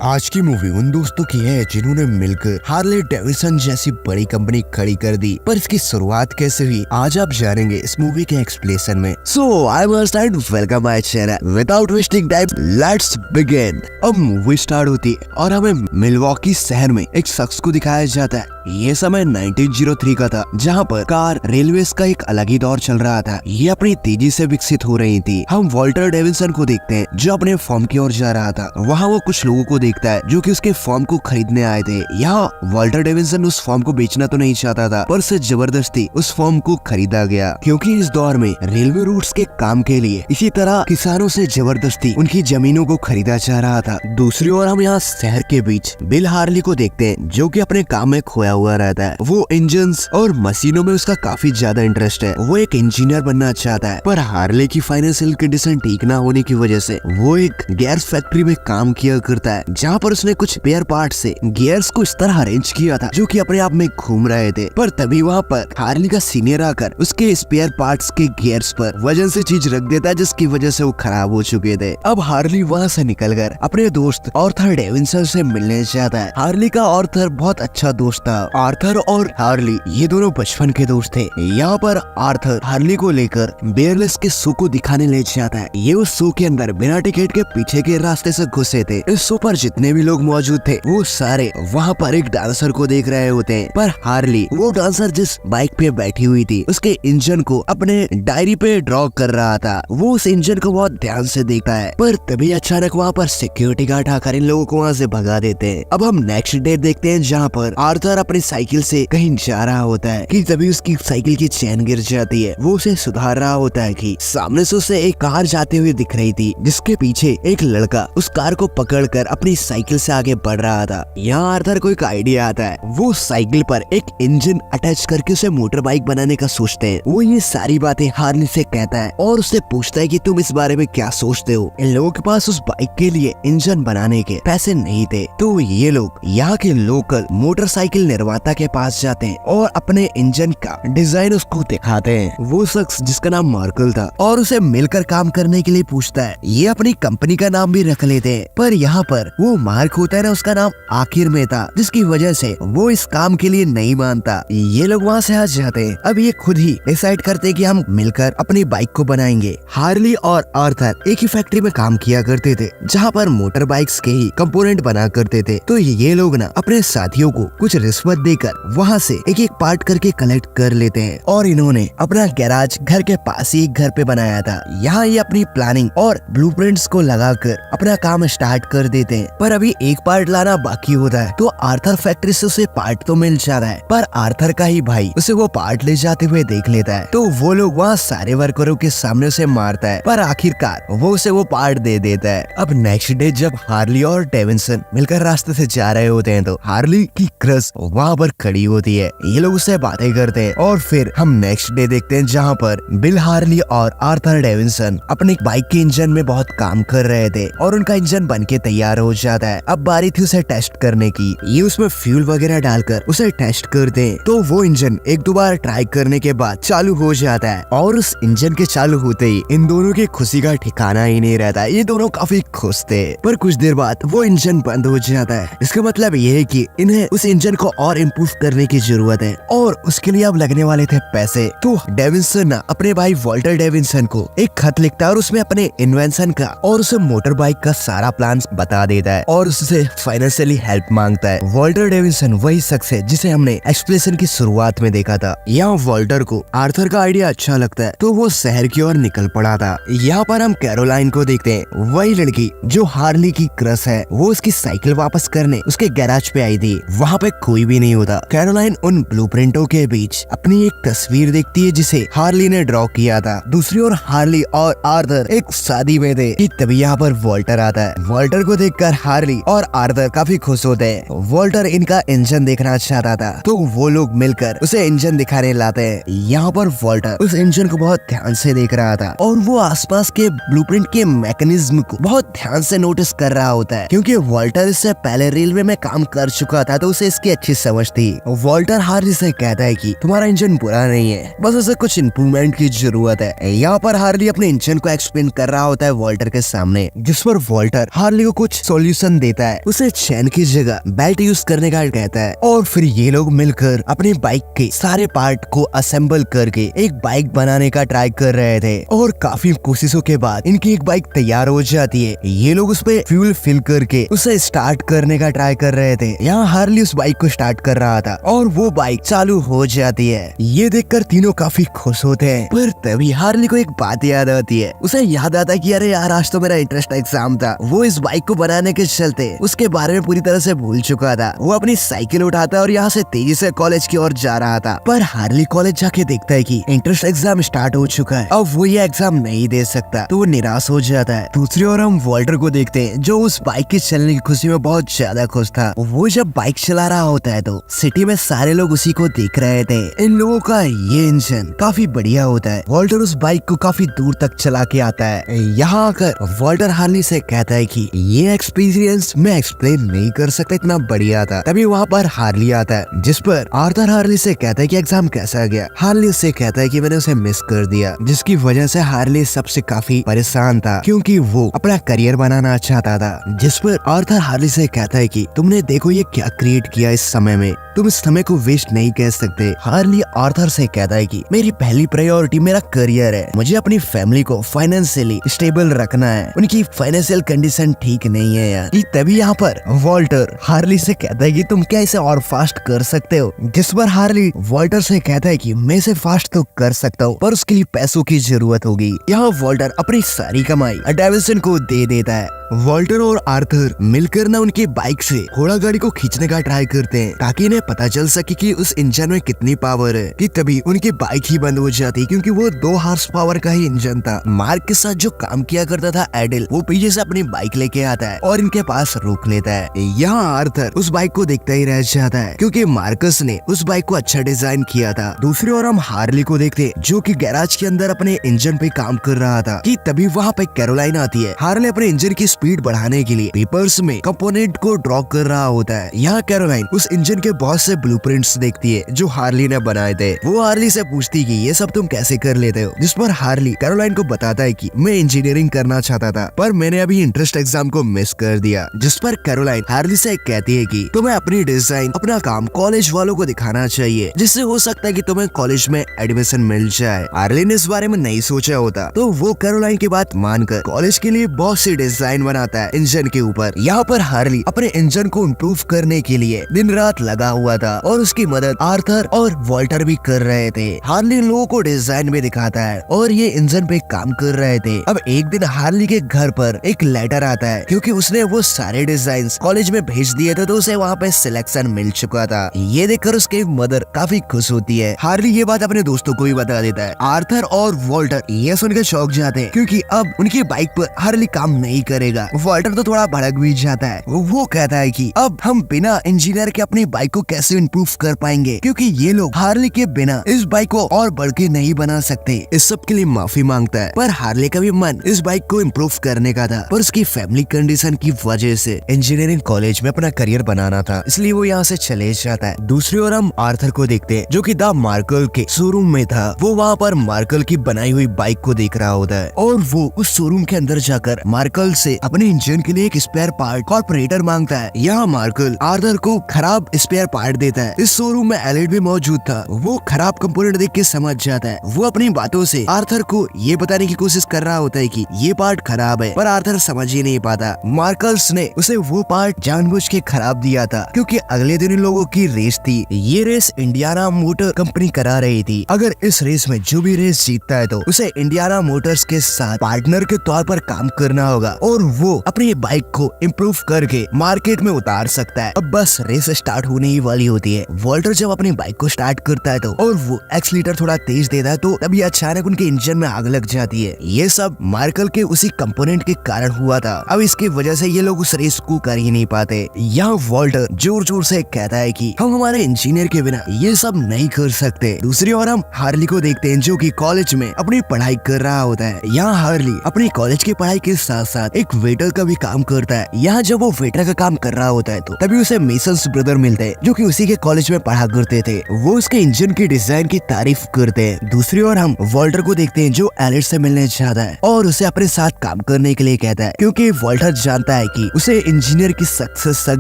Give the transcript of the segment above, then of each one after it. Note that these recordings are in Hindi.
आज की मूवी उन दोस्तों की है जिन्होंने मिलकर हार्ले डेविडसन जैसी बड़ी कंपनी खड़ी कर दी। पर इसकी शुरुआत कैसे हुई आज आप जानेंगे इस मूवी के एक्सप्लेनेशन में। So I must and welcome my channel. Without wasting time let's begin. अब मूवी स्टार्ट होती है और हमें मिलवॉकी शहर में एक शख्स को दिखाया जाता है। ये समय 1903 का था, जहाँ पर कार रेलवेज का एक अलग ही दौर चल रहा था। ये अपनी तेजी से विकसित हो रही थी। हम वॉल्टर डेविडसन को देखते हैं जो अपने फॉर्म की ओर जा रहा था। वहाँ वो कुछ लोगों को देखता है जो कि उसके फॉर्म को खरीदने आए थे। यहाँ वॉल्टर डेविडसन उस फॉर्म को बेचना तो नहीं चाहता था, पर से जबरदस्ती उस फॉर्म को खरीदा गया, क्योंकि इस दौर में रेलवे रूट्स के काम के लिए इसी तरह किसानों से जबरदस्ती उनकी जमीनों को खरीदा जा रहा था। दूसरी ओर हम यहाँ शहर के बीच बिल हार्ली को देखते हैं जो कि अपने काम में खोया हुआ रहता है। वो इंजन्स और मशीनों में उसका काफी ज्यादा इंटरेस्ट है। वो एक इंजीनियर बनना चाहता है, पर हार्ले की फाइनेंशियल कंडीशन ठीक ना होने की वजह से वो एक गियर्स फैक्ट्री में काम किया करता है, जहाँ पर उसने कुछ पेयर पार्ट से गियर्स को इस तरह अरेंज किया था जो कि अपने आप में घूम रहे थे। पर तभी वहाँ पर हार्ले का सीनियर आकर उसके स्पेयर पार्ट्स के गियर्स पर वजन से चीज रख देता है, जिसकी वजह से वो खराब हो चुके थे। अब हार्ली वहाँ से निकलकर अपने दोस्त आर्थर डेविडसन से मिलने जाता है। हार्ली का आर्थर बहुत अच्छा दोस्त था। आर्थर और हार्ली ये दोनों बचपन के दोस्त थे। यहाँ पर आर्थर हार्ली को लेकर बेयरलेस के शो को दिखाने ले जाता है। ये उस शो के अंदर बिना टिकट के पीछे के रास्ते से घुसे थे। इस शो पर जितने भी लोग मौजूद थे वो सारे वहाँ पर एक डांसर को देख रहे होते हैं। पर हार्ली वो डांसर जिस बाइक पे बैठी हुई थी उसके इंजन को अपने डायरी पे ड्रॉ कर रहा था। वो उस इंजन को बहुत ध्यान से देखता है, पर तभी अचानक वहाँ पर सिक्योरिटी गार्ड आकर इन लोगों को वहाँ से भगा देते हैं। अब हम नेक्स्ट डे देखते हैं जहाँ पर आर्थर अपनी साइकिल से कहीं जा रहा होता है कि तभी उसकी साइकिल की चेन गिर जाती है। वो उसे सुधार रहा होता है कि सामने से उसे एक कार जाते हुए दिख रही थी, जिसके पीछे एक लड़का उस कार को पकड़कर अपनी साइकिल से आगे बढ़ रहा था। यहाँ आर्थर को एक आइडिया आता है। वो साइकिल पर एक इंजन अटैच करके उसे मोटर बाइक बनाने का सोचते हैं। वो ये सारी बातें हार्ली से कहता है और उससे पूछता है कि तुम इस बारे में क्या सोचते हो। इन लोगों के पास उस बाइक के लिए इंजन बनाने के पैसे नहीं थे, तो ये लोग यहाँ के लोकल मोटरसाइकिल निर्माता के पास जाते हैं और अपने इंजन का डिजाइन उसको दिखाते हैं। वो शख्स जिसका नाम मार्कल था और उसे मिलकर काम करने के लिए पूछता है। ये अपनी कंपनी का नाम भी रख लेते हैं, पर यहाँ पर वो मार्क होता है ना, उसका नाम आखिर में था, जिसकी वजह से वो इस काम के लिए नहीं मानता। ये लोग वहाँ से आ जाते हैं। अब ये खुद ही डिसाइड करते हैं कि हम मिलकर अपनी बाइक को बनाएंगे। हार्ली और आर्थर एक ही फैक्ट्री में काम किया करते थे जहाँ पर मोटर बाइक्स के ही कंपोनेंट बना करते थे। तो ये लोग ना अपने साथियों को कुछ रिश्वत देकर वहाँ से एक एक पार्ट करके कलेक्ट कर लेते हैं और इन्होंने अपना गैराज घर के पास ही घर पे बनाया था। यहाँ ये अपनी प्लानिंग और ब्लूप्रिंट्स को लगाकर अपना काम स्टार्ट कर देते हैं। पर अभी एक पार्ट लाना बाकी होता है, तो आर्थर फैक्ट्री से उसे पार्ट तो मिल जाता है, पर आर्थर का ही भाई उसे वो पार्ट ले जाते हुए देख लेता है। तो वो लोग वहाँ सारे वर्करों के सामने उसे मारता है, पर आखिरकार वो उसे वो पार्ट दे देता है। अब नेक्स्ट डे जब हार्ली और डेविडसन मिलकर रास्ते से जा रहे होते हैं, तो हार्ली की क्रश वहाँ पर खड़ी होती है। ये लोग उससे बातें करते हैं और फिर हम नेक्स्ट डे देखते हैं जहाँ पर बिल हार्ली और आर्थर डेविडसन अपनी बाइक के इंजन में बहुत काम कर रहे थे और उनका इंजन बनके तैयार हो जाता है। अब बारी थी उसे टेस्ट करने की। ये उसमें फ्यूल वगैरह डालकर उसे टेस्ट करते हैं, तो वो इंजन एक दो बार ट्राई करने के बाद चालू हो जाता है और उस इंजन के चालू होते ही इन दोनों की खुशी का ठिकाना ही नहीं रहता। ये दोनों काफी खुश थे, पर कुछ देर बाद वो इंजन बंद हो जाता है। इसका मतलब ये है कि इन्हें उस इंजन को और इम्प्रूव करने की जरूरत है और उसके लिए अब लगने वाले थे पैसे। तो डेविडसन अपने भाई वॉल्टर डेविडसन को एक खत लिखता है और उसमें अपने इन्वेंशन का और उसे मोटर बाइक का सारा प्लान बता देता है और उससे फाइनेंशियली हेल्प मांगता है। वॉल्टर डेविडसन वही शख्स है जिसे हमने एक्सप्लेनेशन की शुरुआत में देखा था। यहाँ वॉल्टर को आर्थर का आइडिया अच्छा लगता है, तो वो शहर की ओर निकल पड़ा था। यहाँ पर हम कैरोलाइन को देखते हैं। वही लड़की जो हार्ली की क्रश है, वो उसकी साइकिल वापस करने उसके गैराज पे आई थी। वहाँ पे कोई भी नहीं होता। कैरोलाइन उन ब्लूप्रिंटों के बीच अपनी एक तस्वीर देखती है जिसे हार्ली ने ड्रॉ किया था। दूसरी ओर हार्ली और आर्थर एक शादी में थे कि तभी यहाँ पर वॉल्टर आता है। वॉल्टर को देखकर हार्ली और आर्थर काफी खुश होते हैं। वॉल्टर इनका इंजन देखना चाहता था, तो वो लोग मिलकर उसे इंजन दिखाने लाते हैं। यहाँ पर वॉल्टर उस इंजन को बहुत ध्यान से देख रहा था और वो आसपास के ब्लूप्रिंट के मैकेनिज्म को बहुत ध्यान से नोटिस कर रहा होता है, क्योंकि वॉल्टर इससे पहले रेलवे में काम कर चुका था, तो उसे इसकी अच्छी समझती। वॉल्टर हार्ली से कहता है कि तुम्हारा इंजन बुरा नहीं है, बस उसे कुछ इम्प्रूवमेंट की जरूरत है। यहाँ पर हार्ली अपने इंजन को एक्सप्लेन कर रहा होता है वॉल्टर के सामने, जिस पर वॉल्टर हार्ली को कुछ सॉल्यूशन देता है। उसे चैन की जगह बेल्ट यूज करने का कहता है और फिर ये लोग मिलकर अपनी बाइक के सारे पार्ट को असेंबल करके एक बाइक बनाने का ट्राई कर रहे थे और काफी कोशिशों के बाद इनकी एक बाइक तैयार हो जाती है। ये लोग उस पे फ्यूल फिल करके उसे स्टार्ट करने का ट्राई कर रहे थे। यहाँ हार्ली उस बाइक को स्टार्ट कर रहा था और वो बाइक चालू हो जाती है। ये देखकर तीनों काफी खुश होते हैं, पर तभी हार्ली को एक बात याद आती है। उसे याद आता है कि अरे यार, आज तो मेरा इंटरेस्ट एग्जाम था। वो इस बाइक को बनाने के चलते उसके बारे में पूरी तरह से भूल चुका था। वो अपनी साइकिल उठाता है और यहाँ से तेजी से कॉलेज की ओर जा रहा था, पर हार्ली कॉलेज जाके देखता है कि इंट्रेंस एग्जाम स्टार्ट हो चुका है। अब वो ये एग्जाम नहीं दे सकता, तो वो निराश हो जाता है। दूसरी ओर हम वॉल्टर को देखते हैं, जो उस बाइक के चलने की खुशी में बहुत ज्यादा खुश था। वो जब बाइक चला रहा होता है तो सिटी में सारे लोग उसी को देख रहे थे। इन लोगों का ये इंजन काफी बढ़िया होता है। वॉल्टर उस बाइक को काफी दूर तक चला के आता है। यहाँ आकर वॉल्टर हार्ली से कहता है कि ये एक्सपीरियंस मैं एक्सप्लेन नहीं कर सकता, इतना बढ़िया था। तभी वहाँ पर हार्ली आता है, जिस पर आर्थर हार्ली से कहता है कि एग्जाम कैसा गया। हार्ली उससे कहता है कि मैंने उसे मिस कर दिया, जिसकी वजह से हार्ली सबसे काफी परेशान था, क्योंकि वो अपना करियर बनाना चाहता था। जिस पर आर्थर हार्ली से कहता है कि तुमने देखो ये क्या क्रिएट किया इस समय में, तुम इस समय को वेस्ट नहीं कह सकते। हार्ली आर्थर से कहता है कि मेरी पहली प्रायोरिटी मेरा करियर है, मुझे अपनी फैमिली को फाइनेंशियली स्टेबल रखना है, उनकी फाइनेंशियल कंडीशन ठीक नहीं है यार। तभी यहाँ पर वॉल्टर हार्ली से कहता है कि तुम क्या इसे और फास्ट कर सकते हो। जिस पर हार्ली वॉल्टर से कहता है कि मैं इसे फास्ट तो कर सकता हूँ, पर उसके लिए पैसों की जरूरत होगी। यहाँ वॉल्टर अपनी सारी कमाई डेविसन को दे देता है। वॉल्टर और आर्थर मिलकर ना उनकी बाइक से घोड़ा गाड़ी को खींचने का ट्राई करते हैं, ताकि इन्हें पता चल सके कि उस इंजन में कितनी पावर है। कि तभी उनकी बाइक ही बंद हो जाती, क्योंकि वो 2 हॉर्स पावर का ही इंजन था। मार्क के साथ जो काम किया करता था एडल, वो पीछे से अपनी बाइक लेके आता है और इनके पास रोक लेता है। यहाँ आर्थर उस बाइक को देखता ही रह जाता है, क्योंकि मार्कस ने उस बाइक को अच्छा डिजाइन किया था। दूसरी ओर हम हार्ली को देखते, जो कि गैराज के अंदर अपने इंजन पे काम कर रहा था। कि तभी वहाँ पे कैरोलाइन आती है। हार्ली अपने इंजन की स्पीड बढ़ाने के लिए पेपर्स में कंपोनेंट को ड्रॉ कर रहा होता है। यहाँ कैरोलाइन उस इंजन के बहुत से ब्लूप्रिंट्स देखती है जो हार्ली ने बनाए थे। वो हार्ली से पूछती कि ये सब तुम कैसे कर लेते हो, जिस पर हार्ली कैरोलाइन को बताता है कि मैं इंजीनियरिंग करना चाहता था, पर मैंने अभी इंट्रेंस एग्जाम को मिस कर दिया। जिस पर कैरोलाइन हार्ली से कहती है कि तुम्हें अपनी डिजाइन, अपना काम कॉलेज वालों को दिखाना चाहिए, जिससे हो सकता है कि तुम्हें कॉलेज में एडमिशन मिल जाए। हार्ली ने इस बारे में नहीं सोचा होता, तो वो कैरोलाइन की बात मानकर कॉलेज के लिए बहुत सी डिजाइन बनाता है इंजन के ऊपर। यहाँ पर हार्ली अपने इंजन को इम्प्रूव करने के लिए दिन रात लगा हुआ था और उसकी मदद आर्थर और वॉल्टर भी कर रहे थे। हार्ली लोगों को डिजाइन भी दिखाता है और ये इंजन पे काम कर रहे थे। अब एक दिन हार्ली के घर पर एक लेटर आता है, क्योंकि उसने वो सारे डिजाइन कॉलेज में भेज दिए थे, तो उसे वहाँ पे सिलेक्शन मिल चुका था। ये देखकर उसके मदर काफी खुश होती है। हार्ली ये बात अपने दोस्तों को भी बता देता है। आर्थर और वॉल्टर ये सुनकर चौंक जाते हैं, क्योंकि अब उनकी बाइक पर हार्ली काम नहीं करेगा। वॉल्टर तो थोड़ा भड़क भी जाता है। वो कहता है कि अब हम बिना इंजीनियर के अपनी बाइक को कैसे इम्प्रूव कर पाएंगे, क्योंकि ये लोग हार्ली के बिना इस बाइक को और बढ़ के नहीं बना सकते। इस सब के लिए माफी मांगता है, पर हार्ली का भी मन इस बाइक को इम्प्रूव करने का था, पर उसकी फैमिली कंडीशन की वजह से इंजीनियरिंग कॉलेज में अपना करियर बनाना था, इसलिए वो यहाँ से चले जाता है। दूसरी ओर हम आर्थर को देखते हैं, जो कि द मार्कल के शोरूम में था। वो वहाँ पर मार्कल की बनाई हुई बाइक को देख रहा होता है और वो उस शोरूम के अंदर जाकर मार्कल से अपने इंजन के लिए एक स्पेयर पार्ट कॉर्पोरेटर मांगता है। यहाँ मार्कल आर्थर को खराब स्पेयर पार्ट देता है। इस शोरूम में एलिड भी मौजूद था। वो खराब कंपोनेंट देख के समझ जाता है। वो अपनी बातों से आर्थर को ये बताने की कोशिश कर रहा होता है कि ये पार्ट खराब है, पर आर्थर समझ ही नहीं पाता। मार्कल्स ने उसे वो पार्ट जानबूझ के खराब दिया था, क्योंकि अगले दिन इन लोगों की रेस थी। ये रेस इंडियाना मोटर कंपनी करा रही थी। अगर इस रेस में जो भी रेस जीतता है तो उसे इंडियाना मोटर्स के साथ पार्टनर के तौर पर काम करना होगा और वो अपनी बाइक को इम्प्रूव करके मार्केट में उतार सकता है। अब बस रेस स्टार्ट होने ही वाली होती है। वॉल्टर जब अपनी बाइक को स्टार्ट करता है तो और वो एक्सीलेटर थोड़ा तेज देता है, तो तभी अचानक उनके इंजन में आग लग जाती है। ये सब मार्कल के उसी कंपोनेंट के कारण हुआ था। अब इसकी वजह से ये लोग उस रेस को कर ही नहीं पाते। यहाँ वॉल्टर जोर जोर से कहता है कि हम हमारे इंजीनियर के बिना ये सब नहीं कर सकते। दूसरी ओर हम हार्ली को देखते हैं, जो कि कॉलेज में अपनी पढ़ाई कर रहा होता है। यहाँ हार्ली अपनी कॉलेज की पढ़ाई के साथ साथ एक वेटर का भी काम करता है। यहाँ जब वो वेटर का काम कर रहा होता है तो तभी उसे मेसन्स ब्रदर मिलते हैं, जो कि उसी के कॉलेज में पढ़ा करते थे, वो उसके इंजन की डिजाइन की तारीफ करते हैं। दूसरी ओर हम वॉल्टर को देखते हैं जो एलिस से मिलने चाहता है और उसे अपने साथ काम करने के लिए कहता है, क्योंकि वॉल्टर जानता है कि उसे इंजीनियर की सख्त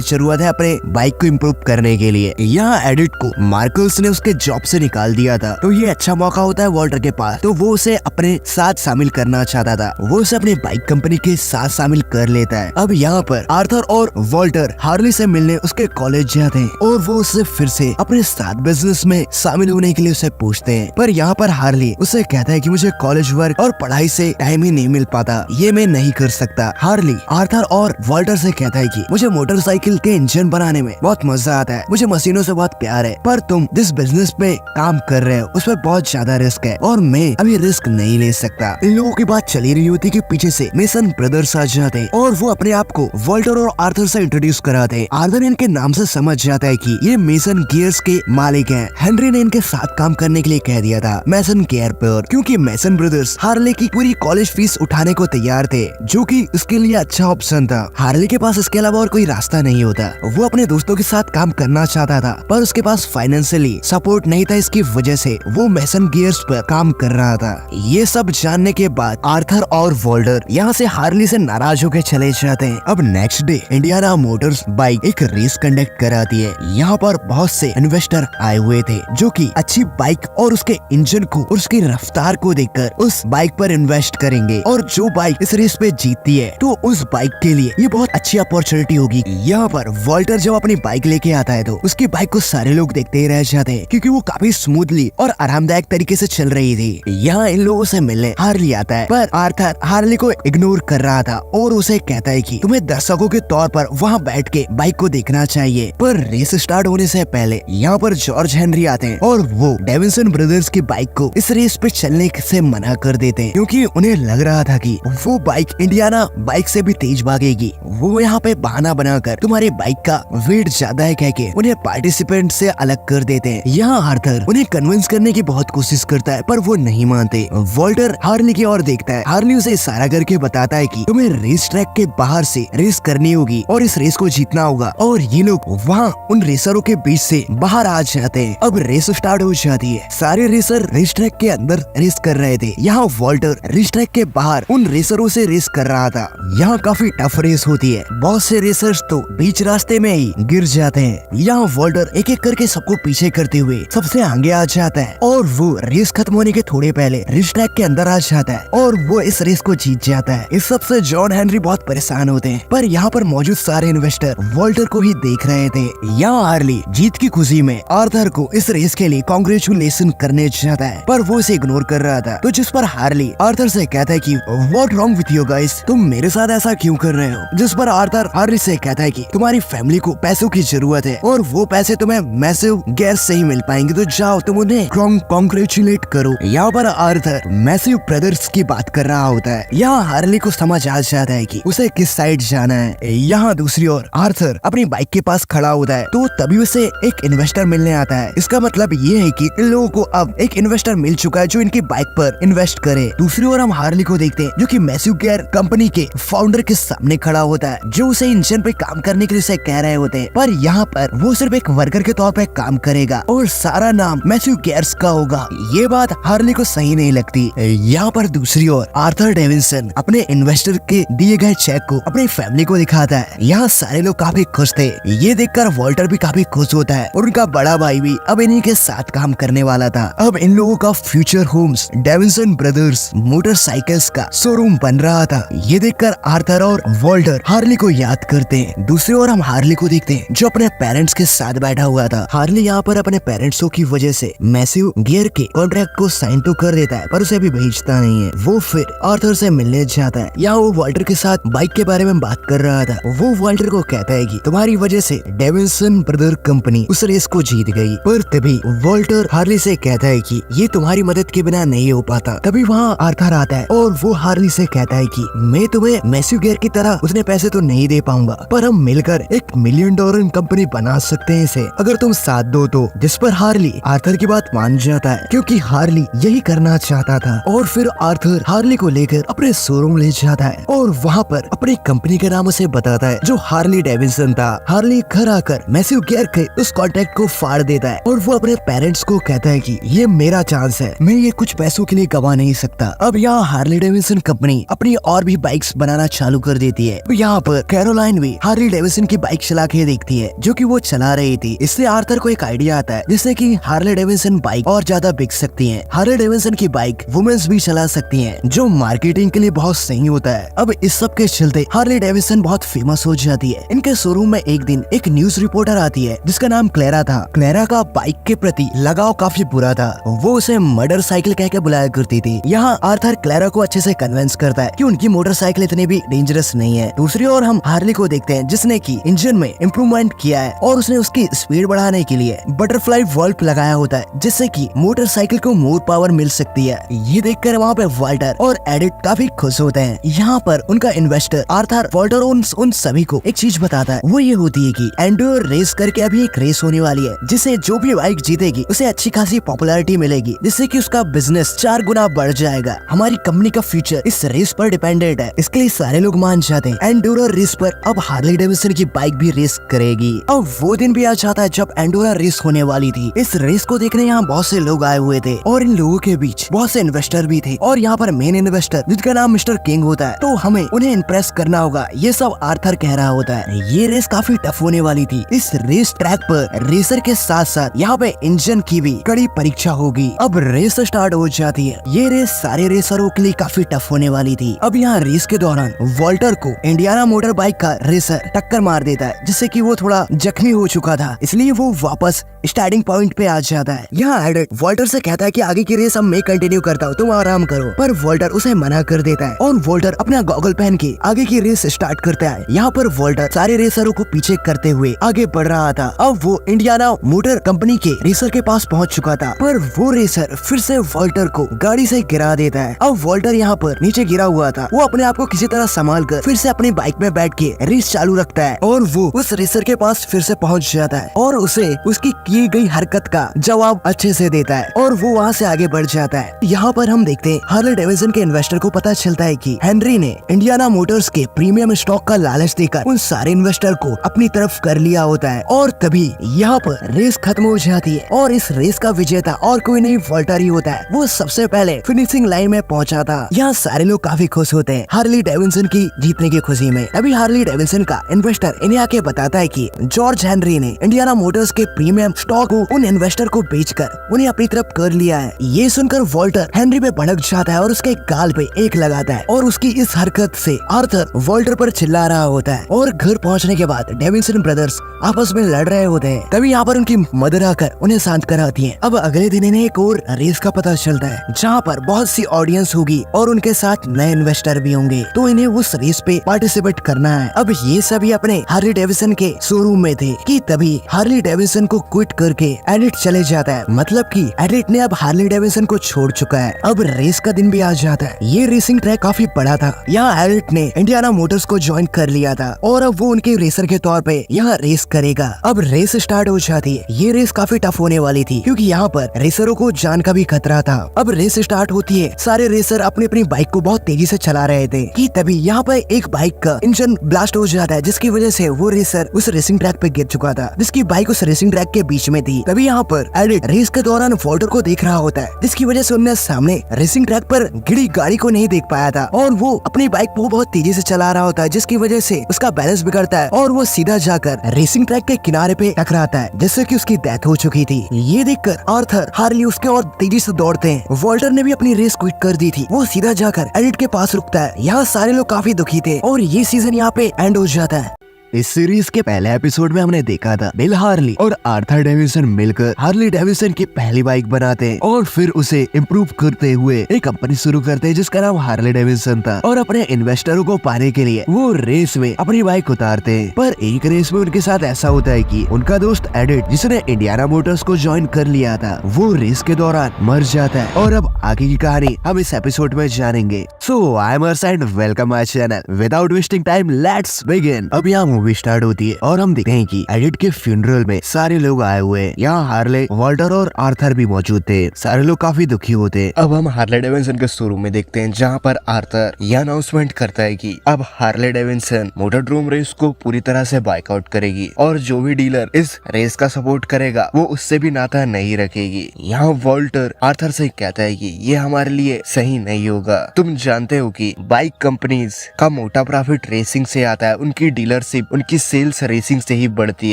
जरूरत है अपने बाइक को इम्प्रूव करने के लिए। यहाँ एडिट को मार्कल्स ने उसके जॉब से निकाल दिया था, तो ये अच्छा मौका होता है वॉल्टर के पास, तो वो उसे अपने साथ शामिल करना चाहता था। वो उसे अपनी बाइक कंपनी के साथ शामिल कर लेता है। अब यहाँ पर आर्थर और वॉल्टर हार्ली से मिलने उसके कॉलेज जाते हैं और वो उससे फिर से अपने साथ बिजनेस में शामिल होने के लिए उसे पूछते हैं, पर यहाँ पर हार्ली उसे कहता है कि मुझे कॉलेज वर्क और पढ़ाई से टाइम ही नहीं मिल पाता, ये मैं नहीं कर सकता। हार्ली आर्थर और वॉल्टर से कहता है कि मुझे मोटरसाइकिल के इंजन बनाने में बहुत मजा आता है, मुझे मशीनों से बहुत प्यार है, पर तुम जिस बिजनेस में काम कर रहे हो उसमें बहुत ज्यादा रिस्क है और मैं अभी रिस्क नहीं ले सकता। इन लोगों की बात चली रही होती कि पीछे से मेसन ब्रदर्स आ जाते हैं और वो अपने आप को वॉल्टर और आर्थर से इंट्रोड्यूस कराते हैं। आर्थर इनके नाम से समझ जाता है कि ये मेसन गियर्स के मालिक हैं। हेनरी ने इनके साथ काम करने के लिए कह दिया था मेसन गियर पर, क्योंकि मेसन ब्रदर्स हार्ले की पूरी कॉलेज फीस उठाने को तैयार थे, जो कि उसके लिए अच्छा ऑप्शन था। हार्ले के पास इसके अलावा और कोई रास्ता नहीं होता। वो अपने दोस्तों के साथ काम करना चाहता था, पर उसके पास फाइनेंशियली सपोर्ट नहीं था, इसकी वजह से वो मेसन गियर्स पर काम कर रहा था। ये सब जानने के बाद आर्थर और वॉल्टर यहाँ से हार्ली से नाराज होकर चले जाते हैं। अब next day Indiana Motors bike एक रेस कंडक्ट कराती है। यहाँ पर बहुत से इन्वेस्टर आए हुए थे जो कि अच्छी बाइक और उसके इंजन को और उसकी रफ्तार को देखकर उस बाइक पर इन्वेस्ट करेंगे, और जो बाइक इस रेस पे जीतती है तो उस बाइक के लिए ये बहुत अच्छी अपॉर्चुनिटी होगी। यहाँ पर वॉल्टर जब अपनी बाइक लेके आता है तो उसकी बाइक को सारे लोग देखते ही रह जाते हैं, क्योंकि वो काफी स्मूथली और आरामदायक तरीके से चल रही थी। यहाँ इन लोगों से मिलने हार्ली आता है, पर आर्थर हार्ली को इग्नोर कर रहा था और उसे कहता है कि तुम्हें दर्शकों के तौर पर वहाँ बैठ के बाइक को देखना चाहिए। पर रेस स्टार्ट होने से पहले यहाँ पर जॉर्ज हेनरी आते हैं और वो डेविसन ब्रदर्स की बाइक को इस रेस पे चलने से मना कर देते हैं, क्योंकि उन्हें लग रहा था कि वो बाइक इंडियाना बाइक से भी तेज भागेगी। वो यहाँ पे बहाना बनाकर तुम्हारी बाइक का वेट ज्यादा है कह के उन्हें पार्टिसिपेंट से अलग कर देते हैं। यहाँ आर्थर उन्हें कन्विंस करने की बहुत कोशिश करता है, पर वो नहीं मानते। वॉल्टर हार्ली की ओर देखता है। हार्ली उसे इशारा करके बताता है कि तुम्हें रेस ट्रैक के बाहर से रेस करनी होगी और इस रेस को जीतना होगा, और ये लोग वहाँ उन रेसरों के बीच से बाहर आ जाते हैं। अब रेस स्टार्ट हो जाती है। सारे रेसर रेस ट्रैक के अंदर रेस कर रहे थे, यहाँ वॉल्टर रेस ट्रैक के बाहर उन रेसरों से रेस कर रहा था। यहाँ काफी टफ रेस होती है, बहुत से रेसर्स तो बीच रास्ते में ही गिर जाते हैं। यहाँ वॉल्टर एक एक करके सबको पीछे करते हुए सबसे आगे आ जाता है और वो रेस खत्म होने के थोड़े पहले रेस ट्रैक के अंदर आ जाता है और वो इस रेस को जीत जाता है। इस सबसे जॉन हेनरी बहुत परेशान होते हैं, पर यहाँ पर मौजूद सारे इन्वेस्टर वॉल्टर को ही देख रहे थे। यहाँ हार्ली जीत की खुशी में आर्थर को इस रेस के लिए कांग्रेचुलेशन करने चाहता है, पर वो इसे इग्नोर कर रहा था। तो जिस पर हार्ली आर्थर से कहता है कि what wrong with you guys, तुम मेरे साथ ऐसा क्यों कर रहे हो। जिस पर आर्थर हार्ली से कहता है कि तुम्हारी फैमिली को पैसों की जरूरत है और वो पैसे तुम्हें मैसिव गैस से ही मिल पाएंगे, तो जाओ तुम उन्हें कांग्रेचुलेट करो। यहाँ पर आर्थर मैसिव ब्रदर्स की बात कर रहा होता है। यहाँ हार्ली को समझ आ जाता है कि उसे किस साइड जाना है। यहाँ दूसरी ओर आर्थर अपनी बाइक के पास खड़ा होता है, तो तभी उसे एक इन्वेस्टर मिलने आता है। इसका मतलब ये है कि इन लोगों को अब एक इन्वेस्टर मिल चुका है जो इनकी बाइक पर इन्वेस्ट करे। दूसरी ओर हम हार्ली को देखते हैं जो कि मैसिव गियर कंपनी के फाउंडर के सामने खड़ा होता है, जो उसे इंजन पे काम करने के लिए उसे कह रहे होते हैं, पर यहाँ पर वो सिर्फ एक वर्कर के तौर पे काम करेगा और सारा नाम मैसिव गियर्स का होगा। ये बात हार्ली को सही नहीं लगती। यहाँ पर दूसरी ओर आर्थर डेविसन अपने इन्वेस्टर के दिए गए चेक को अपनी फैमिली को दिखाता है। यहाँ सारे लोग काफी खुश थे। ये देखकर वॉल्टर भी काफी खुश होता है और उनका बड़ा भाई भी अब इन्हीं के साथ काम करने वाला था। अब इन लोगों का future homes Davison brothers motorcycles का शोरूम बन रहा था। ये देखकर आर्थर और वॉल्टर हार्ली को याद करते हैं। दूसरी ओर हम हार्ली को देखते हैं जो अपने पेरेंट्स के साथ बैठा हुआ था। हार्ली यहाँ पर अपने पेरेंट्सों की वजह से मैसिव गियर के कॉन्ट्रैक्ट को साइन तो कर देता है, पर उसे भी भेजता नहीं है। वो फिर आर्थर से मिलने जाता है। यहाँ वो वॉल्टर के साथ बाइक के बारे में बात कर रहा था। वो वॉल्टर को कहता है कि तुम्हारी वजह से डेविसन ब्रदर कंपनी उस रेस को जीत गई, पर तभी वॉल्टर हार्ली से कहता है कि ये तुम्हारी मदद के बिना नहीं हो पाता। तभी वहाँ आर्थर आता है और वो हार्ली से कहता है कि मैं तुम्हें मैसिव गियर की तरह उतने पैसे तो नहीं दे पाऊंगा, पर हम मिलकर $1 मिलियन कंपनी बना सकते हैं इसे, अगर तुम साथ दो तो। जिस पर हार्ली आर्थर की बात मान जाता है, क्योंकि हार्ली यही करना चाहता था। और फिर आर्थर हार्ली को लेकर अपने शोरूम ले जाता है और वहाँ पर अपनी कंपनी के नाम उसे बताता है जो हार्ली डेविसन था। हार्ली घर आकर मैसिव केयर के उस कॉन्ट्रैक्ट को फाड़ देता है और वो अपने पेरेंट्स को कहता है कि ये मेरा चांस है, मैं ये कुछ पैसों के लिए गवा नहीं सकता। अब यहाँ हार्ले डेविडसन कंपनी अपनी और भी बाइक्स बनाना चालू कर देती है। यहाँ पर कैरोलाइन भी हार्ले डेविडसन की बाइक चला के देखती है जो कि वो चला रही थी। इससे आर्थर को एक आइडिया आता है जिससे कि हार्ले डेविडसन बाइक और ज्यादा बिक सकती है। हार्ले डेविडसन की बाइक वुमेन्स भी चला सकती है जो मार्केटिंग के लिए बहुत सही होता है। अब इस सब के चलते हार्ले डेविडसन बहुत फेमस हो जाती है। इनके शोरूम में एक दिन एक न्यूज रिपोर्टर आती है जिसका नाम क्लेरा था। क्लेरा का बाइक के प्रति लगाव काफी बुरा था, वो उसे मर्डर साइकिल कह के बुलाया करती थी। यहाँ आर्थर क्लेरा को अच्छे से कन्विंस करता है कि उनकी मोटरसाइकिल इतनी भी डेंजरस नहीं है। दूसरी ओर हम हार्ले को देखते हैं जिसने की इंजन में इम्प्रूवमेंट किया है और उसने उसकी स्पीड बढ़ाने के लिए बटरफ्लाई वॉल्व लगाया होता है जिससे कि मोटरसाइकिल को मोर पावर मिल सकती है। ये देखकर वहाँ पे वाल्टर और एडिट काफी खुश होते हैं। यहाँ पर उनका इन्वेस्टर आर्थर वाल्टर उन सभी को एक चीज बताता है, वो ये होती है कि एंड्योर रेस करके अभी एक रेस होने वाली है जिसे जो भी बाइक जीतेगी उसे अच्छी खासी पॉपुलैरिटी मिलेगी जिससे कि उसका बिजनेस 4 गुना बढ़ जाएगा। हमारी कंपनी का फ्यूचर इस रेस पर डिपेंडेंट है, इसके लिए सारे लोग मान जाते हैं। एंडोरा रेस पर अब हार्ले डेविडसन की बाइक भी रेस करेगी। अब वो दिन भी आ जाता है जब एंडोरा रेस होने वाली थी। इस रेस को देखने यहाँ बहुत से लोग आए हुए थे और इन लोगों के बीच बहुत से इन्वेस्टर भी थे और यहाँ पर मेन इन्वेस्टर जिसका नाम मिस्टर किंग होता है, तो हमें उन्हें इम्प्रेस करना होगा, ये सब आर्थर कह रहा होता है। ये रेस काफी टफ होने वाली थी। इस रेस ट्रैक पर रेसर के साथ साथ यहाँ पे इंजन की भी कड़ी परीक्षा होगी। अब रेस स्टार्ट हो जाती है। ये रेस सारे रेसरों के लिए काफी टफ होने वाली थी। अब यहाँ रेस के दौरान वाल्टर को इंडियाना मोटर बाइक का रेसर टक्कर मार देता है जिससे कि वो थोड़ा जख्मी हो चुका था, इसलिए वो वापस स्टार्टिंग पॉइंट पे आ जाता है। यहाँ एडिट वाल्टर से कहता है कि आगे की रेस अब मैं कंटिन्यू करता हूँ, तुम आराम करो, पर वाल्टर उसे मना कर देता है और वाल्टर अपना गॉगल पहन के आगे की रेस स्टार्ट करता है। यहाँ पर वाल्टर सारे रेसरों को पीछे करते हुए आगे बढ़ रहा था। अब वो इंडियाना मोटर कंपनी के रेसर के पास पहुँच चुका था, पर वो रेसर फिर से वाल्टर को गाड़ी से गिरा देता है। अब वाल्टर यहाँ पर नीचे गिरा हुआ था, वो अपने आप को किसी तरह संभाल कर फिर से अपनी बाइक में बैठ के रेस चालू रखता है और वो उस रेसर के पास फिर से पहुँच जाता है और उसे उसकी की गई हरकत का जवाब अच्छे से देता है और वो वहाँ से आगे बढ़ जाता है। यहाँ पर हम देखते हैं हार्ले डेविडसन के इन्वेस्टर को पता चलता है कि हेनरी ने इंडियाना मोटर्स के प्रीमियम स्टॉक का लालच देकर उन सारे इन्वेस्टर को अपनी तरफ कर लिया होता है और तभी यहाँ पर रेस खत्म हो जाती है और इस रेस का विजेता और कोई नहीं वाल्टर ही होता है। वो सबसे पहले फिनिशिंग लाइन में पहुंचा था। यहाँ सारे लोग काफी खुश होते हैं हार्ले डेविडसन की जीतने की खुशी में। तभी हार्ले डेविडसन का इन्वेस्टर इन्हें आके बताता है कि जॉर्ज हेनरी ने इंडियाना मोटर्स के प्रीमियम स्टॉक को उन इन्वेस्टर को बेचकर उन्हें अपनी तरफ कर लिया है। ये सुनकर वाल्टर हेनरी पे भड़क जाता है और उसके गाल पे एक लगाता है और उसकी इस हरकत से आर्थर वाल्टर पर चिल्ला रहा होता है और घर पहुंचने के बाद डेविडसन ब्रदर्स आपस में लड़ रहे होते हैं। तभी यहाँ पर उनकी मदर आकर उन्हें शांत कराती है। अब अगले दिन इन्हें एक और रेस का पता चलता है जहाँ पर बहुत सी ऑडियंस होगी और उनके साथ नए इन्वेस्टर भी होंगे, तो इन्हें उस रेस पे पार्टिसिपेट करना है। अब ये सभी अपने हार्ले डेविडसन के शोरूम में थे कि तभी हार्ले डेविडसन को क्विट करके एडिट चले जाता है, मतलब कि एडिट ने अब हार्ले डेविडसन को छोड़ चुका है। अब रेस का दिन भी आ जाता है। ये रेसिंग ट्रैक काफी बड़ा था। यहाँ एडिट ने इंडियाना मोटर्स को ज्वाइन कर लिया था और अब वो उनके रेसर के तौर पे यहाँ रेस करेगा। अब रेस स्टार्ट हो जाती है। ये रेस काफी टफ होने वाली थी क्योंकि यहाँ पर रेसरों को जान का भी खतरा था। अब रेस स्टार्ट होती है। सारे रेसर अपनी अपनी बाइक को बहुत तेजी से चला रहे थे कि तभी यहाँ पर एक बाइक का इंजन ब्लास्ट हो जाता है जिसकी वजह से वो रेसर उस रेसिंग ट्रैक पे गिर चुका था जिसकी बाइक उस रेसिंग ट्रैक के बीच में थी। तभी यहाँ पर एडिट रेस के दौरान वाल्टर को देख रहा होता है जिसकी वजह से उन्हें सामने रेसिंग ट्रैक पर गिरी गाड़ी को नहीं देख पाया था और वो अपनी बाइक को बहुत तेजी से चला रहा होता है जिसकी वजह से उसका बैलेंस बिगड़ता है और वो सीधा जाकर रेसिंग ट्रैक के किनारे पे टकराता है जिससे कि उसकी डेथ हो चुकी थी। ये देखकर आर्थर हार्ले उसके और तेजी से दौड़ते हैं। वाल्टर ने भी अपनी रेस क्विट कर दी थी। वो सीधा जाकर एडिट के पास रुकता है। यहाँ सारे लोग काफी दुखी थे और ये सीजन यहाँ पे एंड हो जाता है। इस सीरीज के पहले एपिसोड में हमने देखा था बिल हार्ली और आर्थर डेविडसन मिलकर हार्ले डेविडसन की पहली बाइक बनाते हैं और फिर उसे इम्प्रूव करते हुए एक कंपनी शुरू करते हैं जिसका नाम हार्ले डेविडसन था और अपने इन्वेस्टरों को पाने के लिए वो रेस में अपनी बाइक उतारते हैं। पर एक रेस में उनके साथ ऐसा होता है कि उनका दोस्त एडिट जिसने इंडियाना मोटर्स को ज्वाइन कर लिया था वो रेस के दौरान मर जाता है और अब आगे की कहानी हम इस एपिसोड में जानेंगे। So I am Harsh and welcome my channel. Without wasting time let's begin. अब यहाँ मूवी स्टार्ट होती है और हम देखते हैं कि एडिट के फ्यूनरल में सारे लोग आए हुए हैं। यहाँ हार्ले, वॉल्टर और आर्थर भी मौजूद थे। सारे लोग काफी दुखी होते हैं। अब हम हार्ले डेविडसन के शोरूम में देखते हैं जहाँ पर आर्थर यह अनाउंसमेंट करता है कि अब हार्ले डेविडसन मोटरड्रोम रेस को पूरी तरह से बाइकआउट करेगी और जो भी डीलर इस रेस का सपोर्ट करेगा वो उससे भी नाता नहीं रखेगी। यहाँ वॉल्टर आर्थर से कहता है कि ये हमारे लिए सही नहीं होगा। तुम जानते हो कि बाइक कंपनीज का मोटा प्रॉफिट रेसिंग से आता है, उनकी डीलरशिप, उनकी सेल्स रेसिंग से ही बढ़ती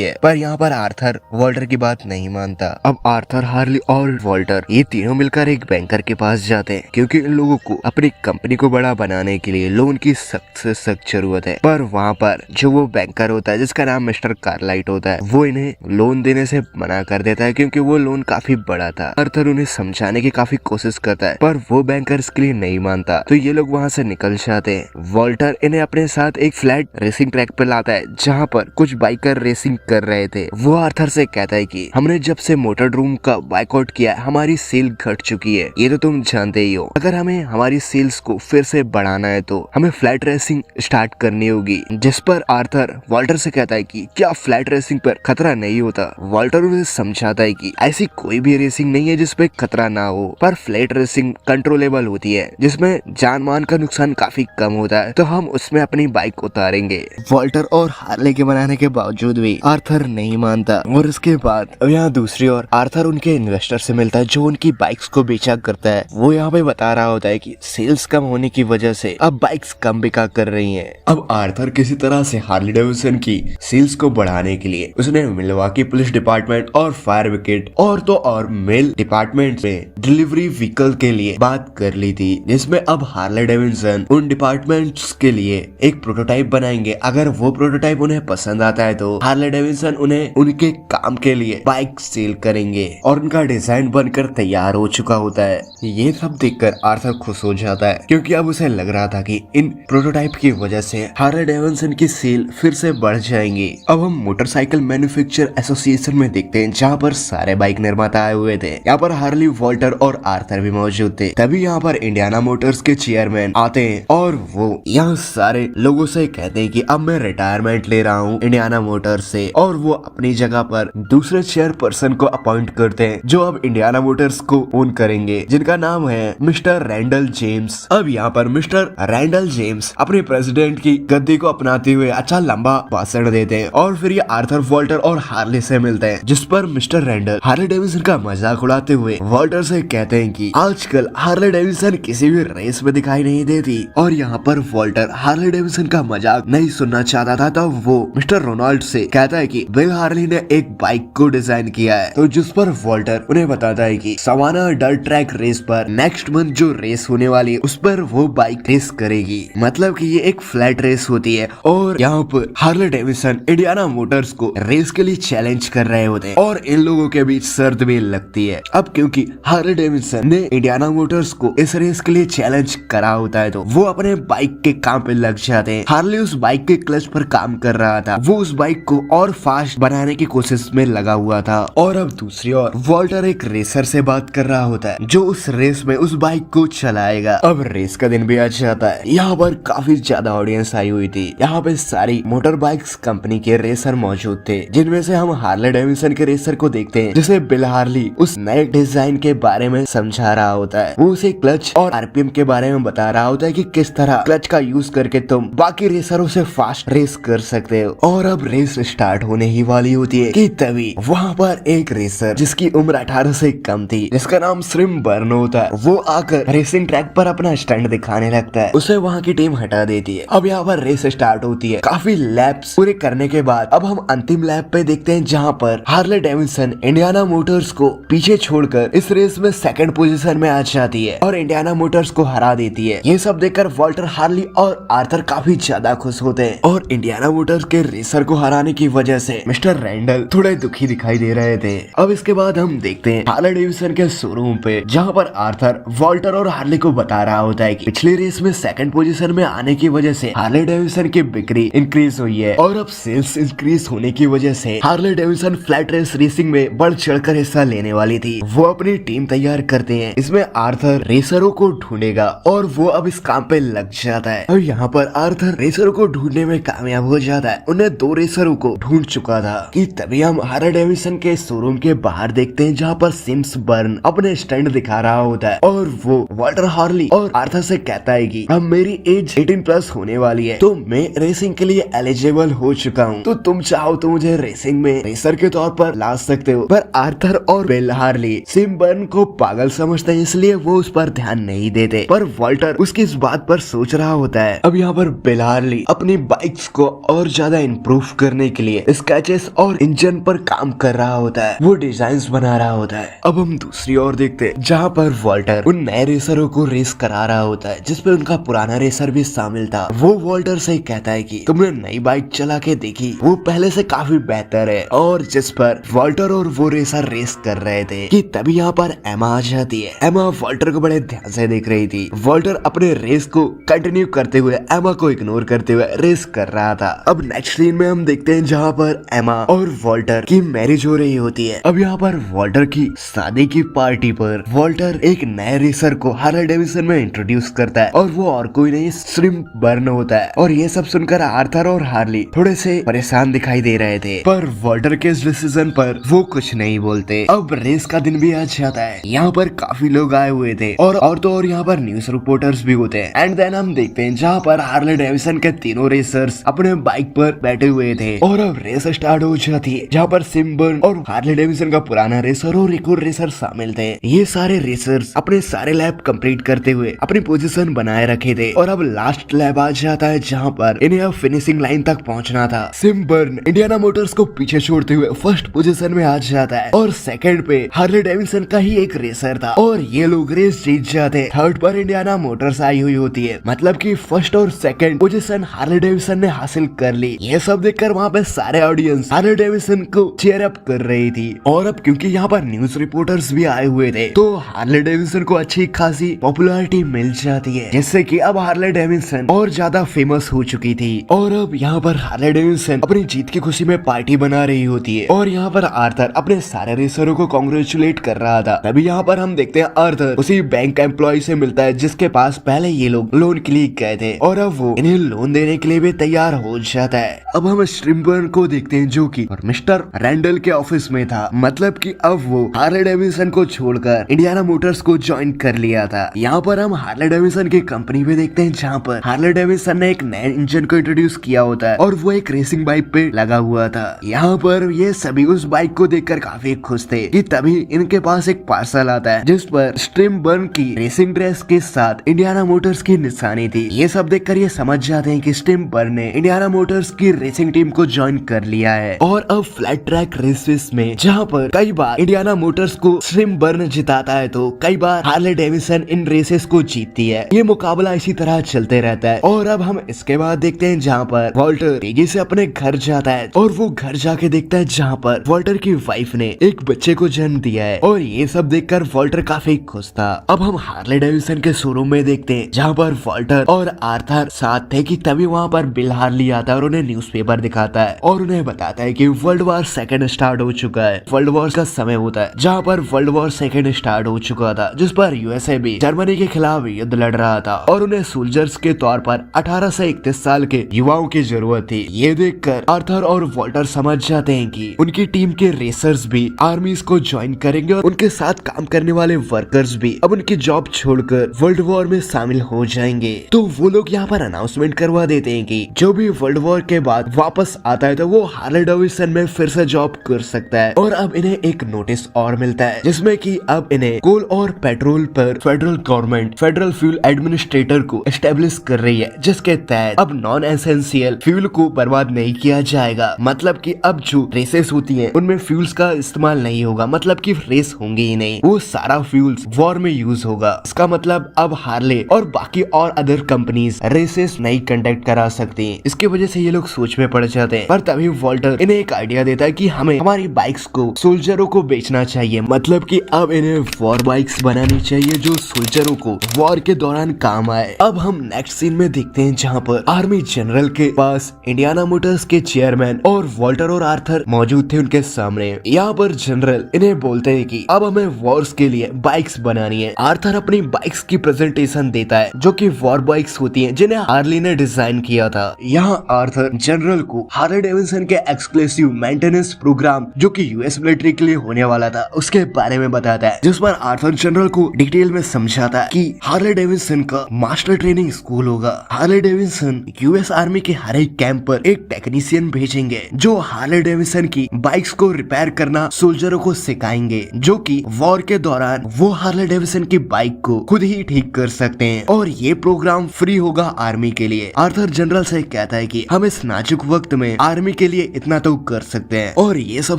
है। पर यहाँ पर आर्थर वॉल्टर की बात नहीं मानता। अब आर्थर, हार्ली और वॉल्टर ये तीनों मिलकर एक बैंकर के पास जाते हैं क्योंकि इन लोगों को अपनी कंपनी को बड़ा बनाने के लिए लोन की सख्त से सख्त जरूरत है। पर वहाँ पर जो वो बैंकर होता है जिसका नाम मिस्टर कार्लाइट होता है, वो इन्हें लोन देने से मना कर देता है क्योंकि वो लोन काफी बड़ा था। आर्थर उन्हें समझाने की काफी कोशिश करता है पर वो बैंकर इसके लिए नहीं मानता, तो ये लोग वहाँ से निकल जाते हैं। वॉल्टर इन्हें अपने साथ एक फ्लैट रेसिंग ट्रैक पे लाता है जहाँ पर कुछ बाइकर रेसिंग कर रहे थे। वो आर्थर से कहता है कि हमने जब से मोटरड्रोम का बाइकआउट किया है हमारी सेल घट चुकी है, ये तो तुम जानते ही हो। अगर हमें हमारी सेल्स को फिर से बढ़ाना है तो हमें फ्लैट रेसिंग स्टार्ट करनी होगी। जिस पर आर्थर वॉल्टर से कहता है कि क्या फ्लैट रेसिंग पर खतरा नहीं होता। वॉल्टर उन्हें समझाता है कि ऐसी कोई भी रेसिंग नहीं है जिसपे खतरा ना हो, पर फ्लैट रेसिंग कंट्रोलेबल होती है जिसमें जान मान का नुकसान काफी कम होता है, तो हम उसमें अपनी बाइक उतारेंगे। वॉल्टर और हार्ले के मनाने के बावजूद भी आर्थर नहीं मानता। और इसके बाद अब यहाँ दूसरी ओर आर्थर उनके इन्वेस्टर से मिलता है जो उनकी बाइक्स को बेचा करता है। वो यहाँ पे बता रहा होता है कि सेल्स कम होने की वजह से अब बाइक्स कम बिका कर रही हैं। अब आर्थर किसी तरह से हार्ले डेविडसन की सेल्स को बढ़ाने के लिए उसने मिल्वॉकी पुलिस डिपार्टमेंट और फायर ब्रिगेड और मेल डिपार्टमेंट में डिलीवरी व्हीकल के लिए बात कर ली थी, जिसमें अब हार्ले डेविडसन उन डिपार्टमेंट्स के लिए एक प्रोटोटाइप बनाएंगे। अगर वो प्रोटोटाइप उन्हें पसंद आता है तो हार्ले डेविडसन उन्हें उनके काम के लिए बाइक सेल करेंगे और उनका डिजाइन बनकर तैयार हो चुका होता है। ये सब देखकर आर्थर खुश हो जाता है क्योंकि अब उसे लग रहा था कि इन प्रोटोटाइप की वजह से हार्ले डेविडसन की सेल फिर से बढ़ जाएंगी। अब हम मोटरसाइकिल मैन्युफैक्चर एसोसिएशन में देखते हैं जहाँ पर सारे बाइक निर्माता आए हुए थे। यहाँ पर हार्ली, वॉल्टर और आर्थर भी मौजूद थे। तभी यहाँ पर इंडियाना मोटर्स के चेयरमैन आते हैं और वो यहाँ सारे लोगों से कहते हैं कि अब मैं रिटायरमेंट ले रहा हूँ इंडियाना मोटर्स से, और वो अपनी जगह पर दूसरे चेयरपर्सन को अपॉइंट करते हैं जो अब इंडियाना मोटर्स को ओन करेंगे, जिनका नाम है मिस्टर रैंडल जेम्स। अब यहाँ पर मिस्टर रैंडल जेम्स अपने प्रेसिडेंट की गद्दी को अपनाते हुए अच्छा लंबा भाषण देते हैं और फिर ये आर्थर, वॉल्टर और हार्ले से मिलते हैं, जिस पर मिस्टर रैंडल हार्ले डेविडसन का मजाक उड़ाते हुए वॉल्टर से कहते हैं कि आजकल हार्ले डेविडसन किसी भी रेस में दिखाई नहीं देती। और यहाँ पर वॉल्टर हार्ले डेविडसन का मजाक नहीं सुनना चाहता था, तो वो मिस्टर रोनाल्ड से कहता है कि बिल हार्ली ने एक बाइक को डिजाइन किया है, तो जिस पर वॉल्टर उन्हें बताता है कि सवाना डर्ट ट्रैक रेस पर नेक्स्ट मंथ जो रेस होने वाली है उस पर वो बाइक रेस करेगी। मतलब कि ये एक फ्लैट रेस होती है और यहाँ पर हार्ले डेविडसन इंडियाना मोटर्स को रेस के लिए चैलेंज कर रहे होते हैं और इन लोगों के बीच शर्त भी लगती है। अब क्योंकि हार्ले डेविडसन ने इंडियाना मोटर्स को इस रेस के लिए चैलेंज करा होता है तो वो अपने बाइक के काम पे लग जाते हैं। हार्ले उस बाइक के क्लच पर काम कर रहा था, वो उस बाइक को और फास्ट बनाने की कोशिश में लगा हुआ था। और अब दूसरी ओर वॉल्टर एक रेसर से बात कर रहा होता है जो उस रेस में उस बाइक को चलाएगा। अब रेस का दिन भी आ जाता है। यहाँ पर काफी ज्यादा ऑडियंस आई हुई थी। यहाँ पे सारी मोटर बाइक्स कंपनी के रेसर मौजूद थे, जिनमें से हम हार्ले डेविडसन के रेसर को देखते हैं जिसे बिल हार्ली उस नए डिजाइन के बारे में समझा रहा होता है। वो उसे क्लच और आरपीएम के बारे में बता रहा होता है कि किस तरह क्लच का यूज करके तुम बाकी रेसरों से फास्ट रेस कर सकते हो। और अब रेस स्टार्ट होने ही वाली होती है कि तभी वहाँ पर एक रेसर जिसकी उम्र 18 से कम थी, जिसका नाम श्रिम बर्न होता है, वो आकर रेसिंग ट्रैक पर अपना स्टंट दिखाने लगता है। उसे वहाँ की टीम हटा देती है। अब यहाँ पर रेस स्टार्ट होती है। काफी लैप्स पूरे करने के बाद अब हम अंतिम लैप पे देखते हैं जहाँ पर हार्ले डेविडसन इंडियाना मोटर्स को पीछे छोड़कर इस रेस में सेकंड पोजीशन में आ जाती है और इंडियाना मोटर्स को हरा देती है। ये सब देखकर वॉल्टर, हार्ली और आर्थर काफी ज्यादा खुश होते हैं और इंडियाना मोटर्स के रेसर को हराने की वजह से मिस्टर रैंडल थोड़े दुखी दिखाई दे रहे थे। अब इसके बाद हम देखते हैं हार्ले डेविडसन के शोरूम पे जहाँ पर आर्थर, वॉल्टर और हार्ले को बता रहा होता है कि पिछली रेस में सेकंड पोजीशन में आने की वजह से हार्ले डेविडसन की बिक्री इंक्रीज हुई है और अब सेल्स इंक्रीज होने की वजह से Harley Davidson flat race racing में बढ़ चढ़कर हिस्सा लेने वाली थी। वो अपनी टीम तैयार करते हैं। इसमें आर्थर रेसरों को ढूंढेगा और वो अब इस काम पे लग जाता है। अब यहाँ पर आर्थर रेसरों को ढूंढने में कामयाब हो हो जाता है उन्हें 2 रेसरों को ढूंढ चुका था कि तभी हम हार्ले डेविडसन के शोरूम के बाहर देखते हैं जहाँ पर सिम्स बर्न अपने स्टंट दिखा रहा होता है और वो वाल्टर हार्ली और आर्थर से कहता है कि अब मेरी एज 18 प्लस होने वाली है तो मैं रेसिंग के लिए एलिजिबल हो चुका हूँ, तो तुम चाहो तो मुझे रेसिंग में रेसर के तौर पर ला सकते हो। पर आर्थर और बिल हार्ली सिम बर्न को पागल समझते हैं इसलिए वो उस पर ध्यान नहीं देते, पर वाल्टर उसकी इस बात पर सोच रहा होता है। अब यहाँ पर बिल हार्ली अपनी बाइक्स को और ज्यादा इम्प्रूव करने के लिए स्केचेस और इंजन पर काम कर रहा होता है, वो डिजाइन बना रहा होता है। अब हम दूसरी ओर देखते हैं जहाँ पर वाल्टर उन नए रेसरों को रेस करा रहा होता है जिसपे उनका पुराना रेसर भी शामिल था। वो वाल्टर से कहता है कि तुमने नई बाइक चला के देखी, वो पहले से काफी बेहतर है, और जिस पर वाल्टर और वो रेसर रेस कर रहे थे कि तभी यहाँ पर एमा आ जाती है। एमा वाल्टर को बड़े ध्यान से देख रही थी। वाल्टर अपने रेस को कंटिन्यू करते हुए एमा को इग्नोर करते हुए रेस कर रहा था। अब नेक्स्ट सीन में हम देखते हैं जहाँ पर एमा और वाल्टर की मैरिज हो रही होती है। अब यहाँ पर वाल्टर की शादी की पार्टी पर वाल्टर एक नए रेसर को हार्ले डेविडसन में इंट्रोड्यूस करता है और वो और कोई नहीं सिम बर्न होता है। और ये सब सुनकर आर्थर और हार्ली थोड़े से परेशान दिखाई दे रहे थे, पर वाल्टर के इस डिसीजन पर वो कुछ नहीं बोलते। अब रेस का दिन भी आ जाता है। यहाँ पर काफी लोग आए हुए थे और तो और यहाँ पर न्यूज रिपोर्टर्स भी होते हैं। एंड देन हम देखते हैं जहाँ पर हार्ले डेविडसन के तीनों रेसर्स अपने बाइक पर बैठे हुए थे और अब रेस स्टार्ट हो जाती है जहाँ पर सिम बर्न और हार्ले डेविडसन का पुराना रेसर और एक और रेसर शामिल थे। ये सारे रेसर्स अपने सारे लैप कंप्लीट करते हुए अपनी पोजीशन बनाए रखे थे और अब लास्ट लैप आ जाता है जहाँ पर इन्हें अब फिनिशिंग लाइन तक पहुँचना था। सिम बर्न इंडियाना मोटर्स को पीछे छोड़ते हुए फर्स्ट पोजीशन में आ जाता है और सेकंड पे हार्ले डेविडसन का ही एक रेसर था और ये लोग रेस जीत जाते। थर्ड पर इंडियाना मोटर्स आई हुई होती है, मतलब कि फर्स्ट और सेकंड पोजीशन हार्ले डेविडसन ने हासिल कर ली। ये सब देखकर वहाँ पे सारे ऑडियंस हार्ले डेविडसन को चीयर अप कर रही थी। और अब क्योंकि यहाँ पर न्यूज रिपोर्टर्स भी आए हुए थे तो हार्ले डेविडसन को अच्छी खासी पॉपुलैरिटी मिल जाती है, जिससे कि अब हार्ले डेविडसन और ज्यादा फेमस हो चुकी थी। और अब यहाँ पर हार्ले डेविडसन अपनी जीत की खुशी में पार्टी बना रही होती है और यहाँ पर आर्थर अपने सारे रेसरों को कांग्रेचुलेट कर रहा था। तभी यहाँ पर हम देखते हैं आर्थर उसी बैंक एम्प्लॉय से मिलता है जिसके पास पहले ये लोग लोन के लिए गए थे और अब वो इन्हें लोन देने के लिए भी तैयार हो जाता है। अब हम स्ट्रिम्बर्न को देखते हैं जो कि मिस्टर रैंडल के ऑफिस में था, मतलब कि अब वो हार्ले डेविडसन को छोड़कर इंडियाना मोटर्स को ज्वाइन कर लिया था। यहाँ पर हम हार्ले डेविडसन की कंपनी पे देखते हैं जहाँ पर हार्ले डेविडसन ने एक नए इंजन को इंट्रोड्यूस किया होता है और वो एक रेसिंग बाइक पे लगा हुआ था। यहाँ पर ये सभी उस बाइक को देखकर काफी खुश थे कि तभी इनके पास एक पार्सल आता है जिस पर स्ट्रिम्बर्न की रेसिंग ड्रेस के साथ इंडियाना मोटर्स की निशानी थी। ये सब देखकर ये समझ जाते हैं कि स्ट्रिम्बर्न ने इंडियाना मोटर्स की रेसिंग टीम को ज्वाइन कर लिया है। और अब फ्लैट ट्रैक रेसेस में जहाँ पर कई बार इंडियाना मोटर्स को स्ट्रिम्बर्न जिताता है तो कई बार हार्ले डेविडसन इन रेसेस को जीतती है। ये मुकाबला इसी तरह चलते रहता है। और अब हम इसके बाद देखते हैं जहाँ पर वाल्टर तेजी से अपने घर जाता है और वो घर जाके देखता है जहाँ पर वाल्टर की वाइफ ने एक बच्चे को जन्म दिया है और ये सब देखकर वाल्टर काफी खुश था। अब हम हार्ले डेविडसन के शोरूम में देखते हैं जहाँ पर वाल्टर और आर्थर साथ थे कि तभी वहाँ पर बिल हार्ली आता है और उन्हें न्यूज़पेपर दिखाता है और उन्हें बताता है कि वर्ल्ड वॉर सेकंड स्टार्ट हो चुका है। वर्ल्ड वॉर का समय होता है जहाँ पर वर्ल्ड वॉर सेकंड स्टार्ट हो चुका था जिस पर यूएसए भी जर्मनी के खिलाफ युद्ध लड़ रहा था और उन्हें सोल्जर्स के तौर पर 18 से 31 साल के युवाओं की जरूरत थी। ये देखकर आर्थर और वाल्टर समझ जाते हैं कि उनकी टीम के रेसर्स भी आर्मीज को ज्वाइन करेंगे और उनके साथ काम करने वाले वर्कर्स भी अब उनकी जॉब छोड़कर वर्ल्ड वॉर में शामिल हो जाएंगे। तो वो लोग यहाँ पर अनाउंसमेंट करवा देते हैं कि जो भी वर्ल्ड वॉर के बाद वापस आता है तो वो हार्ले डेविडसन में फिर से जॉब कर सकता है। और अब इन्हें एक नोटिस और मिलता है जिसमें कि अब इन्हें कोल और पेट्रोल पर federal government federal fuel administrator को एस्टेब्लिश कर रही है, जिसके तहत अब नॉन एसेंशियल फ्यूल को बर्बाद नहीं किया जाएगा। मतलब कि अब जो रेसेस होती हैं उनमें फ्यूल्स का इस्तेमाल नहीं होगा, मतलब कि रेस होंगे ही नहीं, वो सारा फ्यूल्स वॉर में यूज होगा। इसका मतलब अब हार्ले और बाकी और अदर कंपनीज रेसेस नहीं कंडक्ट करा सकती। इसकी वजह से ये लोग सोच में पड़ जाते हैं। पर तभी वाल्टर इन्हें एक आइडिया देता है कि हमें हमारी बाइक्स को सोल्जरों को बेचना चाहिए, मतलब कि अब इन्हें वॉर बाइक्स बनानी चाहिए जो सोल्जरों को वॉर के दौरान काम आए। अब हम नेक्स्ट सीन में देखते हैं जहाँ पर आर्मी जनरल के पास इंडियाना मोटर्स के चेयरमैन और वाल्टर और आर्थर मौजूद थे उनके सामने। यहाँ पर जनरल इन्हें बोलते हैं कि अब हमें वॉर्स के लिए बाइक्स बनानी है। आर्थर अपनी बाइक्स की प्रेजेंटेशन देता है जो कि वॉर बाइक्स होती हैं जिन्हें हार्ली ने डिजाइन किया था। यहाँ आर्थर जनरल को हार्ले डेविडसन के एक्सक्लूसिव मेंटेनेंस प्रोग्राम जो कि यूएस मिलिट्री के लिए होने वाला था उसके बारे में बताता है, जिस पर आर्थर जनरल को डिटेल में समझाता है कि हार्ले डेविडसन का मास्टर ट्रेनिंग स्कूल होगा। हार्ले डेविडसन यूएस आर्मी के हर एक कैंप पर एक टेक्नीशियन भेजेंगे जो हार्ले डेविडसन की बाइक्स को रिपेयर करना सोल्जरों को सिखाएंगे, जो कि वॉर के दौरान वो हार्ले डेविडसन की बाइक को खुद ही ठीक कर सकते हैं और ये प्रोग्राम फ्री होगा आर्मी के लिए। आर्थर जनरल से कहता है कि हम इस नाजुक वक्त में आर्मी के लिए इतना तो कर सकते हैं और ये सब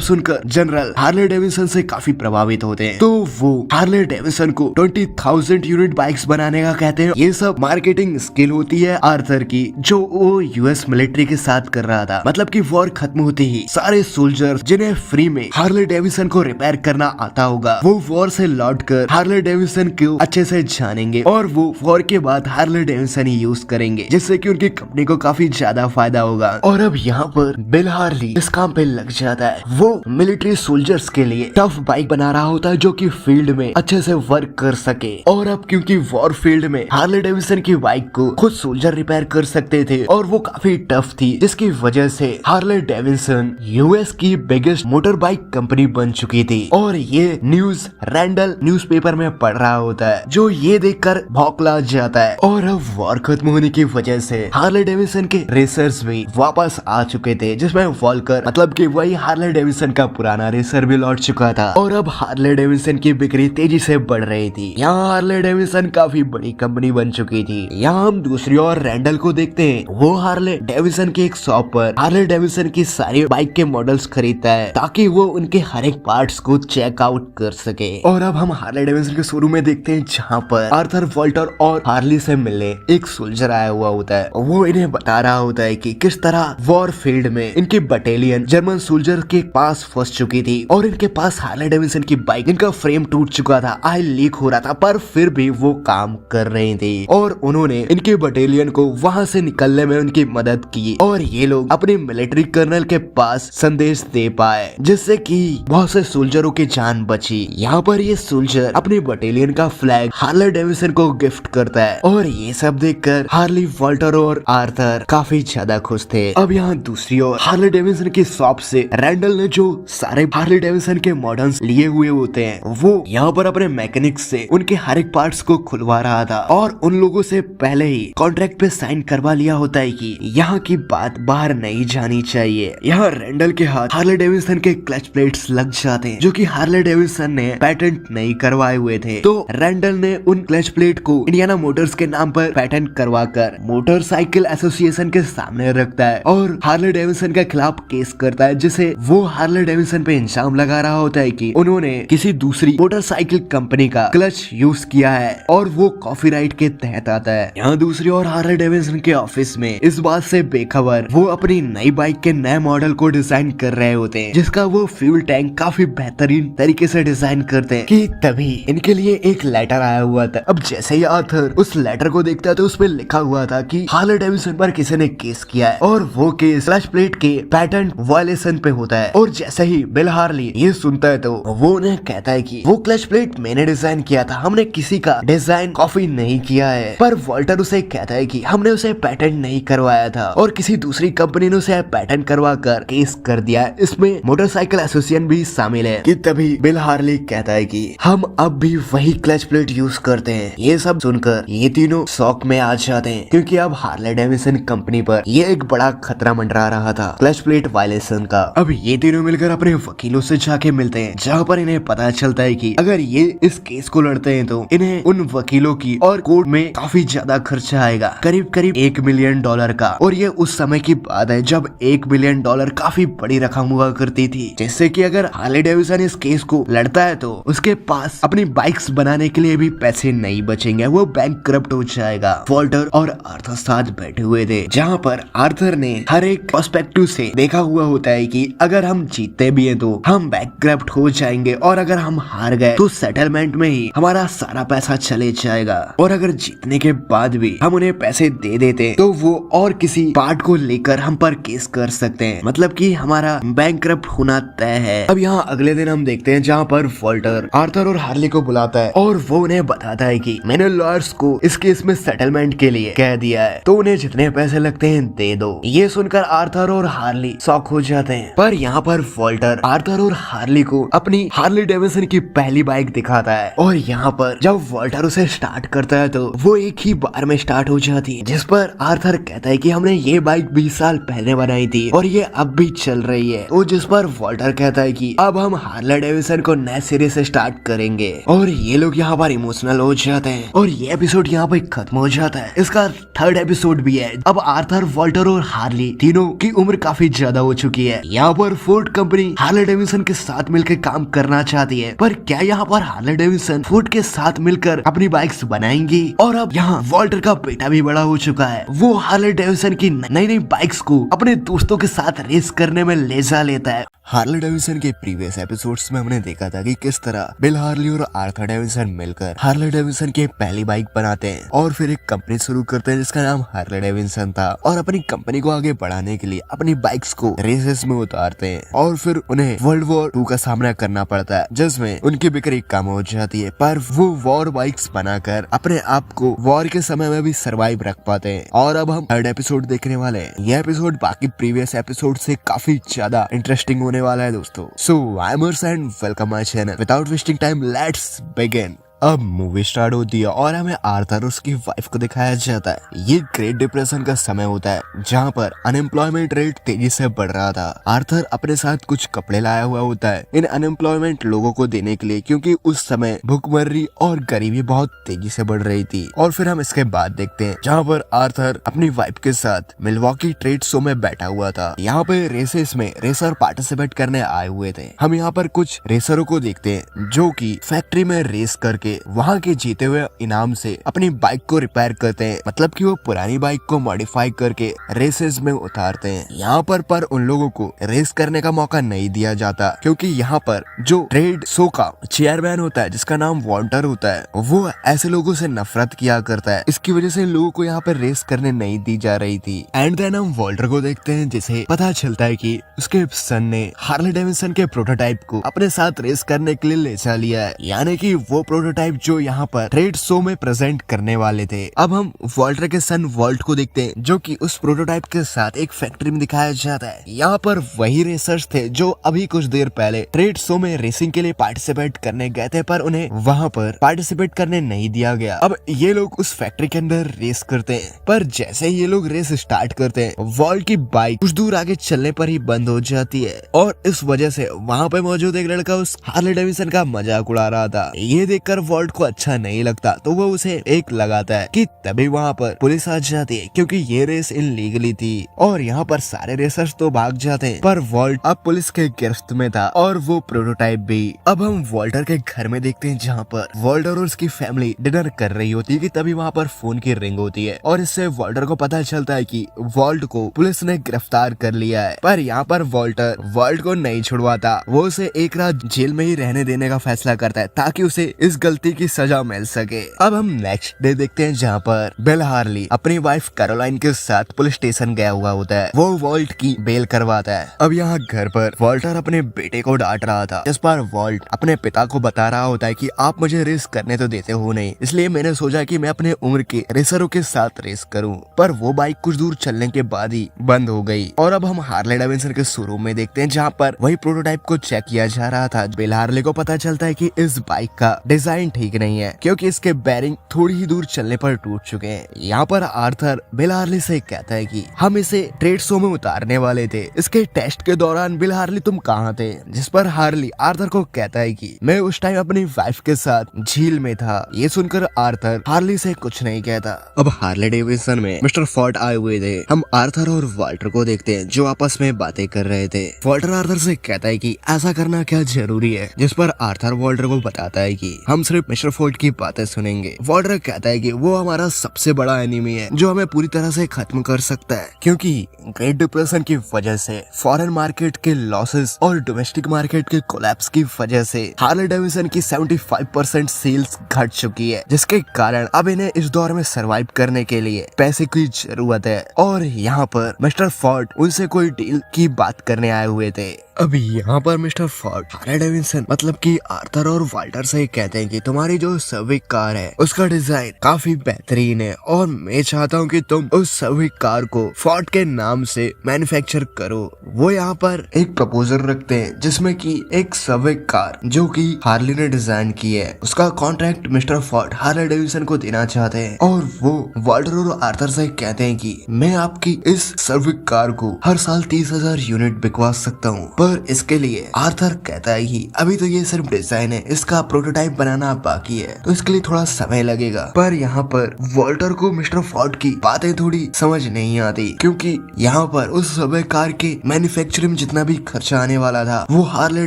सुनकर जनरल हार्ले डेविडसन से काफी प्रभावित होते हैं। तो वो हार्ले डेविडसन को 20,000 यूनिट बाइक्स बनाने का कहते हैं। ये सब मार्केटिंग स्किल होती है आर्थर की जो वो यूएस मिलिट्री के साथ कर रहा था। मतलब कि वॉर खत्म होते ही सारे सोल्जर्स जिन्हें फ्री में हार्ले डेविडसन को रिपेयर करना आता होगा वो वॉर से लौट कर हार्ले डेविडसन को अच्छे से जानेंगे और वो वॉर के बाद हार्ले डेविडसन ही यूज करेंगे, जिससे कि उनकी कंपनी को काफी ज्यादा फायदा होगा। और अब यहाँ पर बिल हार्ली इस काम पे लग जाता है। वो मिलिट्री सोल्जर्स के लिए टफ बाइक बना रहा होता है जो कि फील्ड में अच्छे से वर्क कर सके। और अब क्योंकि वॉर फील्ड में हार्ले डेविडसन की बाइक को खुद सोल्जर रिपेयर कर सकते थे और वो काफी टफ थी, जिसकी वजह से हार्ले डेविडसन यूएस की बिगेस्ट मोटर बाइक कंपनी बन चुकी थी। और ये न्यूज रैंडल न्यूज़पेपर में पढ़ रहा होता है जो ये देखकर भौंकला जाता है। और अब वॉर खत्म होने की वजह से हार्ले डेविडसन के रेसर्स भी वापस आ चुके थे, जिसमें वॉल्कर मतलब कि वही हार्ले डेविडसन का पुराना रेसर भी लौट चुका था। और अब हार्ले डेविडसन की बिक्री तेजी से बढ़ रही थी। यहाँ हार्ले डेविडसन काफी बड़ी कंपनी बन चुकी थी। यहाँ हम दूसरी ओर रैंडल को देखते हैं। वो हार्ले डेविडसन की एक शॉप पर हार्ले डेविडसन की सारी बाइक के मॉडल्स खरीदता है ताकि वो उनके हर एक पार्ट्स को चेक आउट कर सके। और अब हम हार्ले डेविडसन के शोरूम में देखते हैं जहाँ पर आर्थर वॉल्टर और हार्ली से मिलने एक सोल्जर आया हुआ होता है। वो इन्हें बता रहा होता है कि किस तरह वॉर फील्ड में इनकी बटालियन जर्मन सोल्जर के पास फंस चुकी थी और इनके पास हार्ले डेविडसन की बाइक, इनका फ्रेम टूट चुका था, ऑयल लीक हो रहा था, पर फिर भी वो काम कर रही थी और उन्होंने इनके बटालियन को वहाँ से निकलने में उनकी मदद की और ये लोग अपने मिलिट्री कर्नल के पास संदेश दे पाए, जिससे कि बहुत से सोल्जरों की जान बची। यहाँ पर ये सोल्जर अपने बटालियन का फ्लैग हार्ले डेविडसन को गिफ्ट करता है और ये सब देखकर हार्ली, वॉल्टर और आर्थर काफी ज्यादा खुश थे। अब यहाँ दूसरी ओर हार्ले डेविडसन की शॉप से रैंडल ने जो सारे हार्ले डेविडसन के मॉडल्स लिए हुए होते हैं वो यहाँ पर अपने मैकेनिक से उनके हर एक पार्ट्स को खुलवा रहा था और उन लोगों से पहले ही कॉन्ट्रैक्ट पे साइन करवा लिया होता है कि यहाँ की बात बाहर नहीं जानी चाहिए। यहाँ रैंडल के हाथ हार्ले डेविडसन के क्लच प्लेट्स लग जाते हैं जो कि हार्ले डेविडसन ने पेटेंट नहीं करवाए हुए थे। तो रैंडल ने उन क्लच प्लेट को इंडियाना मोटर्स के नाम पर पेटेंट करवाकर मोटरसाइकिल एसोसिएशन के सामने रखता है और हार्ले डेविडसन के खिलाफ केस करता है, जिसे वो हार्ले डेविडसन पे इल्जाम लगा रहा होता है कि उन्होंने किसी दूसरी मोटरसाइकिल कंपनी का क्लच यूज किया है और वो कॉपीराइट के तहत आता है। यहाँ दूसरी ओर हार्ले डेविडसन के ऑफिस में इस बात से बेखबर वो अपनी नई बाइक के नए मॉडल को डिजाइन कर रहे होते हैं, जिसका वो फ्यूल टैंक काफी बेहतरीन तरीके से डिजाइन करते हैं कि तभी इनके लिए एक लेटर आया हुआ था। अब जैसे ही आर्थर उस लेटर को देखता है तो उसपे लिखा हुआ था कि हार्ले डेविडसन पर किसी ने केस किया है और वो केस क्लच प्लेट के पैटेंट वायलेशन पे होता है। और जैसे ही बिल हार्ली ये सुनता है तो वो उन्हें कहता है कि वो क्लच प्लेट मैंने डिजाइन किया था, हमने किसी का डिजाइन कॉपी नहीं किया है। पर वॉल्टर उसे कहता है कि हमने उसे पेटेंट नहीं करवाया था और किसी दूसरी कंपनी ने उसे पेटेंट करवा कर केस कर दिया है, इसमें मोटरसाइकिल एसोसिएशन भी शामिल है। कि तभी बिल हार्ली कहता है कि हम अब भी वही क्लच प्लेट यूज करते हैं। ये सब सुनकर ये तीनों शॉक में आ जाते हैं क्योंकि अब हार्ले डेविडसन कंपनी पर ये एक बड़ा खतरा मंडरा रहा था क्लच प्लेट वायलेशन का। अब ये तीनों मिलकर अपने वकीलों से जाके मिलते हैं जहाँ पर इन्हें पता चलता है कि अगर ये इस केस को लड़ते हैं तो इन्हें उन वकीलों की और कोर्ट में काफी ज्यादा खर्चा आएगा, करीब करीब $1 मिलियन का। और ये उस समय की बात है जब $1 मिलियन काफी बड़ी रकम हुआ करती थी, जिससे कि अगर हार्ले डेविडसन इस केस को लड़ता है तो उसके पास अपनी बाइक्स बनाने के लिए भी पैसे नहीं बचेंगे, वो बैंकक्रप्ट हो जाएगा। वॉल्टर और आर्थर साथ बैठे हुए थे जहाँ पर आर्थर ने हर एक पर्सपेक्टिव से देखा हुआ होता है कि अगर हम जीतते भी हैं तो हम बैंकक्रप्ट हो जाएंगे और अगर हम हार गए तो सेटलमेंट में ही हमारा सारा पैसा चले जाएगा और अगर जीतने के बाद भी हम उन्हें पैसे दे देते तो वो और किसी पार्ट को लेकर हम पर केस कर सकते हैं, मतलब कि हमारा बैंकक्रप्ट होना तय है। अब यहाँ अगले दिन हम देखते हैं जहाँ पर वॉल्टर आर्थर और हार्ली को बुलाता है और वो उन्हें बताता है कि मैंने लॉयर्स को इस केस में सेटलमेंट के लिए कह दिया है, तो उन्हें जितने पैसे लगते हैं हैं दे दो। ये सुनकर आर्थर और हार्ली शॉक हो जाते हैं, पर यहाँ पर वॉल्टर आर्थर और हार्ली को अपनी हार्ली डेविसन की पहली बाइक दिखाता है और यहाँ पर जब वॉल्टर उसे स्टार्ट करता है तो वो एक ही बार में स्टार्ट हो जाती है, जिस पर आर्थर कहता है कि हमने ये बाइक 20 साल पहले बनाई थी और ये अब भी चल रही है। तो जिस पर वॉल्टर कहता है कि अब हम हार्ले डेविसन को नए सिरे से स्टार्ट करेंगे और ये लोग यहाँ पर इमोशनल हो जाते हैं और ये एपिसोड यहाँ पर खत्म हो जाता है। इसका थर्ड एपिसोड भी है। अब आर्थर, वॉल्टर और हार्ली तीनों की उम्र काफी ज्यादा हो चुकी है। यहाँ पर फोर्ड कंपनी हार्ले डेविसन के साथ मिलकर काम करना चाहती है, पर क्या यहाँ पर हार्ले डेविसन फोर्ड के साथ मिलकर अपनी बाइक्स बनाएंगी? और अब यहाँ वॉल्टर का बेटा भी बड़ा हो चुका है, वो हार्ले डेविसन की नई नई बाइक्स को अपने दोस्तों के साथ रेस करने में ले जा लेता है। हार्ले डेविसन के प्रीवियस एपिसोड्स में हमने देखा था कि किस तरह बिल हार्ली और आर्थर डेविसन मिलकर हार्ले डेविसन की पहली बाइक बनाते हैं और फिर एक कंपनी शुरू करते हैं जिसका नाम हार्ले डेविसन था और अपनी कंपनी को आगे बढ़ाने के लिए अपनी बाइक्स को रेसेस में उतारते हैं और फिर उन्हें वर्ल्ड वॉर 2 का सामना करना पड़ता है, जिसमें उनकी बिक्री कम हो जाती है, पर वो वॉर बाइक्स बनाकर अपने आप को वॉर के समय में भी सरवाइव रख पाते हैं। और अब हम थर्ड एपिसोड देखने वाले हैं। यह एपिसोड बाकी प्रीवियस एपिसोड से काफी ज्यादा इंटरेस्टिंग होने वाला है दोस्तों। So I am Harsh and welcome my channel. Without wasting time let's begin. अब मूवी स्टार्ट होती है और हमें आर्थर और उसकी वाइफ को दिखाया जाता है। ये ग्रेट डिप्रेशन का समय होता है जहाँ पर अनएम्प्लॉयमेंट रेट तेजी से बढ़ रहा था। आर्थर अपने साथ कुछ कपड़े लाया हुआ होता है इन अनएम्प्लॉयमेंट लोगों को देने के लिए, क्योंकि उस समय भूखमरी और गरीबी बहुत तेजी से बढ़ रही थी। और फिर हम इसके बाद देखते हैं जहाँ पर आर्थर अपनी वाइफ के साथ मिल्वॉकी ट्रेड शो में बैठा हुआ था। यहाँ पे रेसेस में रेसर पार्टिसिपेट करने आए हुए थे। हम यहाँ पर कुछ रेसरों को देखते हैं जो कि फैक्ट्री में रेस करके वहाँ के जीते हुए इनाम से अपनी बाइक को रिपेयर करते हैं, मतलब कि वो पुरानी बाइक को मॉडिफाई करके रेसेस में उतारते हैं। यहाँ पर उन लोगों को रेस करने का मौका नहीं दिया जाता, क्योंकि यहाँ पर जो ट्रेड शो का चेयरमैन होता है जिसका नाम वॉल्टर होता है, वो ऐसे लोगों से नफरत किया करता है। इसकी वजह से लोगों को यहाँ पर रेस करने नहीं दी जा रही थी। एंड देन हम वॉल्टर को देखते हैं जिसे पता चलता है कि उसके सन ने हार्ले डेविसन के प्रोटोटाइप को अपने साथ रेस करने के लिए ले जा लिया है, यानी कि वो प्रोटोटाइप जो यहाँ पर ट्रेड शो में प्रेजेंट करने वाले थे। अब हम वॉल्टर के सन वॉल्ट को देखते हैं जो कि उस प्रोटोटाइप के साथ एक फैक्ट्री में दिखाया जाता है। यहाँ पर वही रेसर्स थे जो अभी कुछ देर पहले ट्रेड शो में रेसिंग के लिए पार्टिसिपेट करने गए थे, पर उन्हें वहाँ पर पार्टिसिपेट करने नहीं दिया गया। अब ये लोग उस फैक्ट्री के अंदर रेस करते हैं, पर जैसे ही ये लोग रेस स्टार्ट करते हैं वॉल्ट की बाइक कुछ दूर आगे चलने पर ही बंद हो जाती है और इस वजह से वहाँ पे मौजूद एक लड़का उस हार्ले डेविसन का मजाक उड़ा रहा था। ये देखकर वॉल्ट को अच्छा नहीं लगता तो वो उसे एक लगाता है कि तभी वहाँ पर पुलिस आ जाती है, क्योंकि ये रेस इनलीगली थी और यहाँ पर सारे रेसर्स तो भाग जाते हैं, पर वॉल्ट अब पुलिस के गिरफ्त में था और वो प्रोटोटाइप भी। अब हम वॉल्टर के घर में देखते हैं जहाँ पर वॉल्टर और उसकी फैमिली डिनर कर रही होती है कि तभी वहाँ पर फोन की रिंग होती है और इससे वॉल्टर को पता चलता है कि वॉल्ट को पुलिस ने गिरफ्तार कर लिया है। पर यहाँ पर वॉल्टर वॉल्ट को नहीं छुड़वाता, वो उसे एक रात जेल में ही रहने देने का फैसला करता है ताकि उसे इस गलती की सजा मिल सके। अब हम नेक्स्ट डे देखते हैं जहाँ पर बिल हार्ली अपनी वाइफ कैरोलाइन के साथ पुलिस स्टेशन गया हुआ होता है। वो वॉल्ट की बेल करवाता है। अब यहाँ घर पर वॉल्टर अपने बेटे को डांट रहा था, जिस पर वॉल्ट अपने पिता को बता रहा होता है कि आप मुझे रेस करने तो देते हो नहीं, इसलिए मैंने सोचा कि मैं अपने उम्र के रेसरों के साथ रेस करूं। पर वो बाइक कुछ दूर चलने के बाद ही बंद हो गई। और अब हम हार्ले डेविसन के शोरूम में देखते हैं जहाँ पर वही प्रोटोटाइप को चेक किया जा रहा था। बिल हार्ली को पता चलता है कि इस बाइक का डिजाइन ठीक नहीं है, क्योंकि इसके बैरिंग थोड़ी ही दूर चलने पर टूट चुके हैं। यहाँ पर आर्थर बिल हार्ली से कहता है कि हम इसे ट्रेड शो में उतारने वाले थे, इसके टेस्ट के दौरान बिल हार्ली तुम कहाँ थे? जिस पर हार्ली आर्थर को कहता है कि मैं उस टाइम अपनी वाइफ के साथ झील में था। ये सुनकर आर्थर हार्ली से कुछ नहीं कहता। अब हार्ले डेविसन में मिस्टर फोर्ड आए हुए थे। हम आर्थर और वॉल्टर को देखते हैं जो आपस में बातें कर रहे थे। वॉल्टर आर्थर से कहता है कि ऐसा करना क्या जरूरी है, जिस पर आर्थर वॉल्टर को बताता है कि हम सिर्फ मिस्टर फोर्ड की बातें सुनेंगे। वॉल्टर कहता है कि वो हमारा सबसे बड़ा एनिमी है जो हमें पूरी तरह से खत्म कर सकता है, क्योंकि ग्रेट डिप्रेशन की वजह से फॉरेन मार्केट के लॉसेस और डोमेस्टिक मार्केट के कोलैप्स की वजह से हार्ले डेविसन की 75% सेल्स घट चुकी है, जिसके कारण अब इन्हें इस दौर में सरवाइव करने के लिए पैसे की जरूरत है। और यहाँ पर मिस्टर फोर्ड उनसे कोई डील की बात करने आए हुए थे। अभी यहाँ पर मिस्टर फोर्ड हार्ले डेविडसन मतलब कि आर्थर और वाल्टर से कहते हैं कि तुम्हारी जो सर्विक कार है उसका डिजाइन काफी बेहतरीन है और मैं चाहता हूँ कि तुम उस सर्विक कार को फोर्ड के नाम से मैन्युफैक्चर करो। वो यहाँ पर एक प्रपोजल रखते हैं जिसमें कि एक सर्विक कार जो कि हार्ले ने डिजाइन की है उसका contract mister Ford Harley Davidson को देना चाहते हैं और वो वाल्टर और आर्थर से कहते हैं कि मैं आपकी इस सर्विक कार को हर साल 30,000 यूनिट बिकवा सकता हूँ, पर इसके लिए आर्थर कहता है कि अभी तो ये सिर्फ डिजाइन है, इसका प्रोटोटाइप बनाना बाकी है तो इसके लिए थोड़ा समय लगेगा। पर यहाँ पर वाल्टर को मिस्टर फोर्ड की बातें थोड़ी समझ नहीं आती क्योंकि यहाँ पर उस सर्विक कार के मैन्युफैक्चरिंग में जितना भी खर्चा आने वाला था वो हार्ले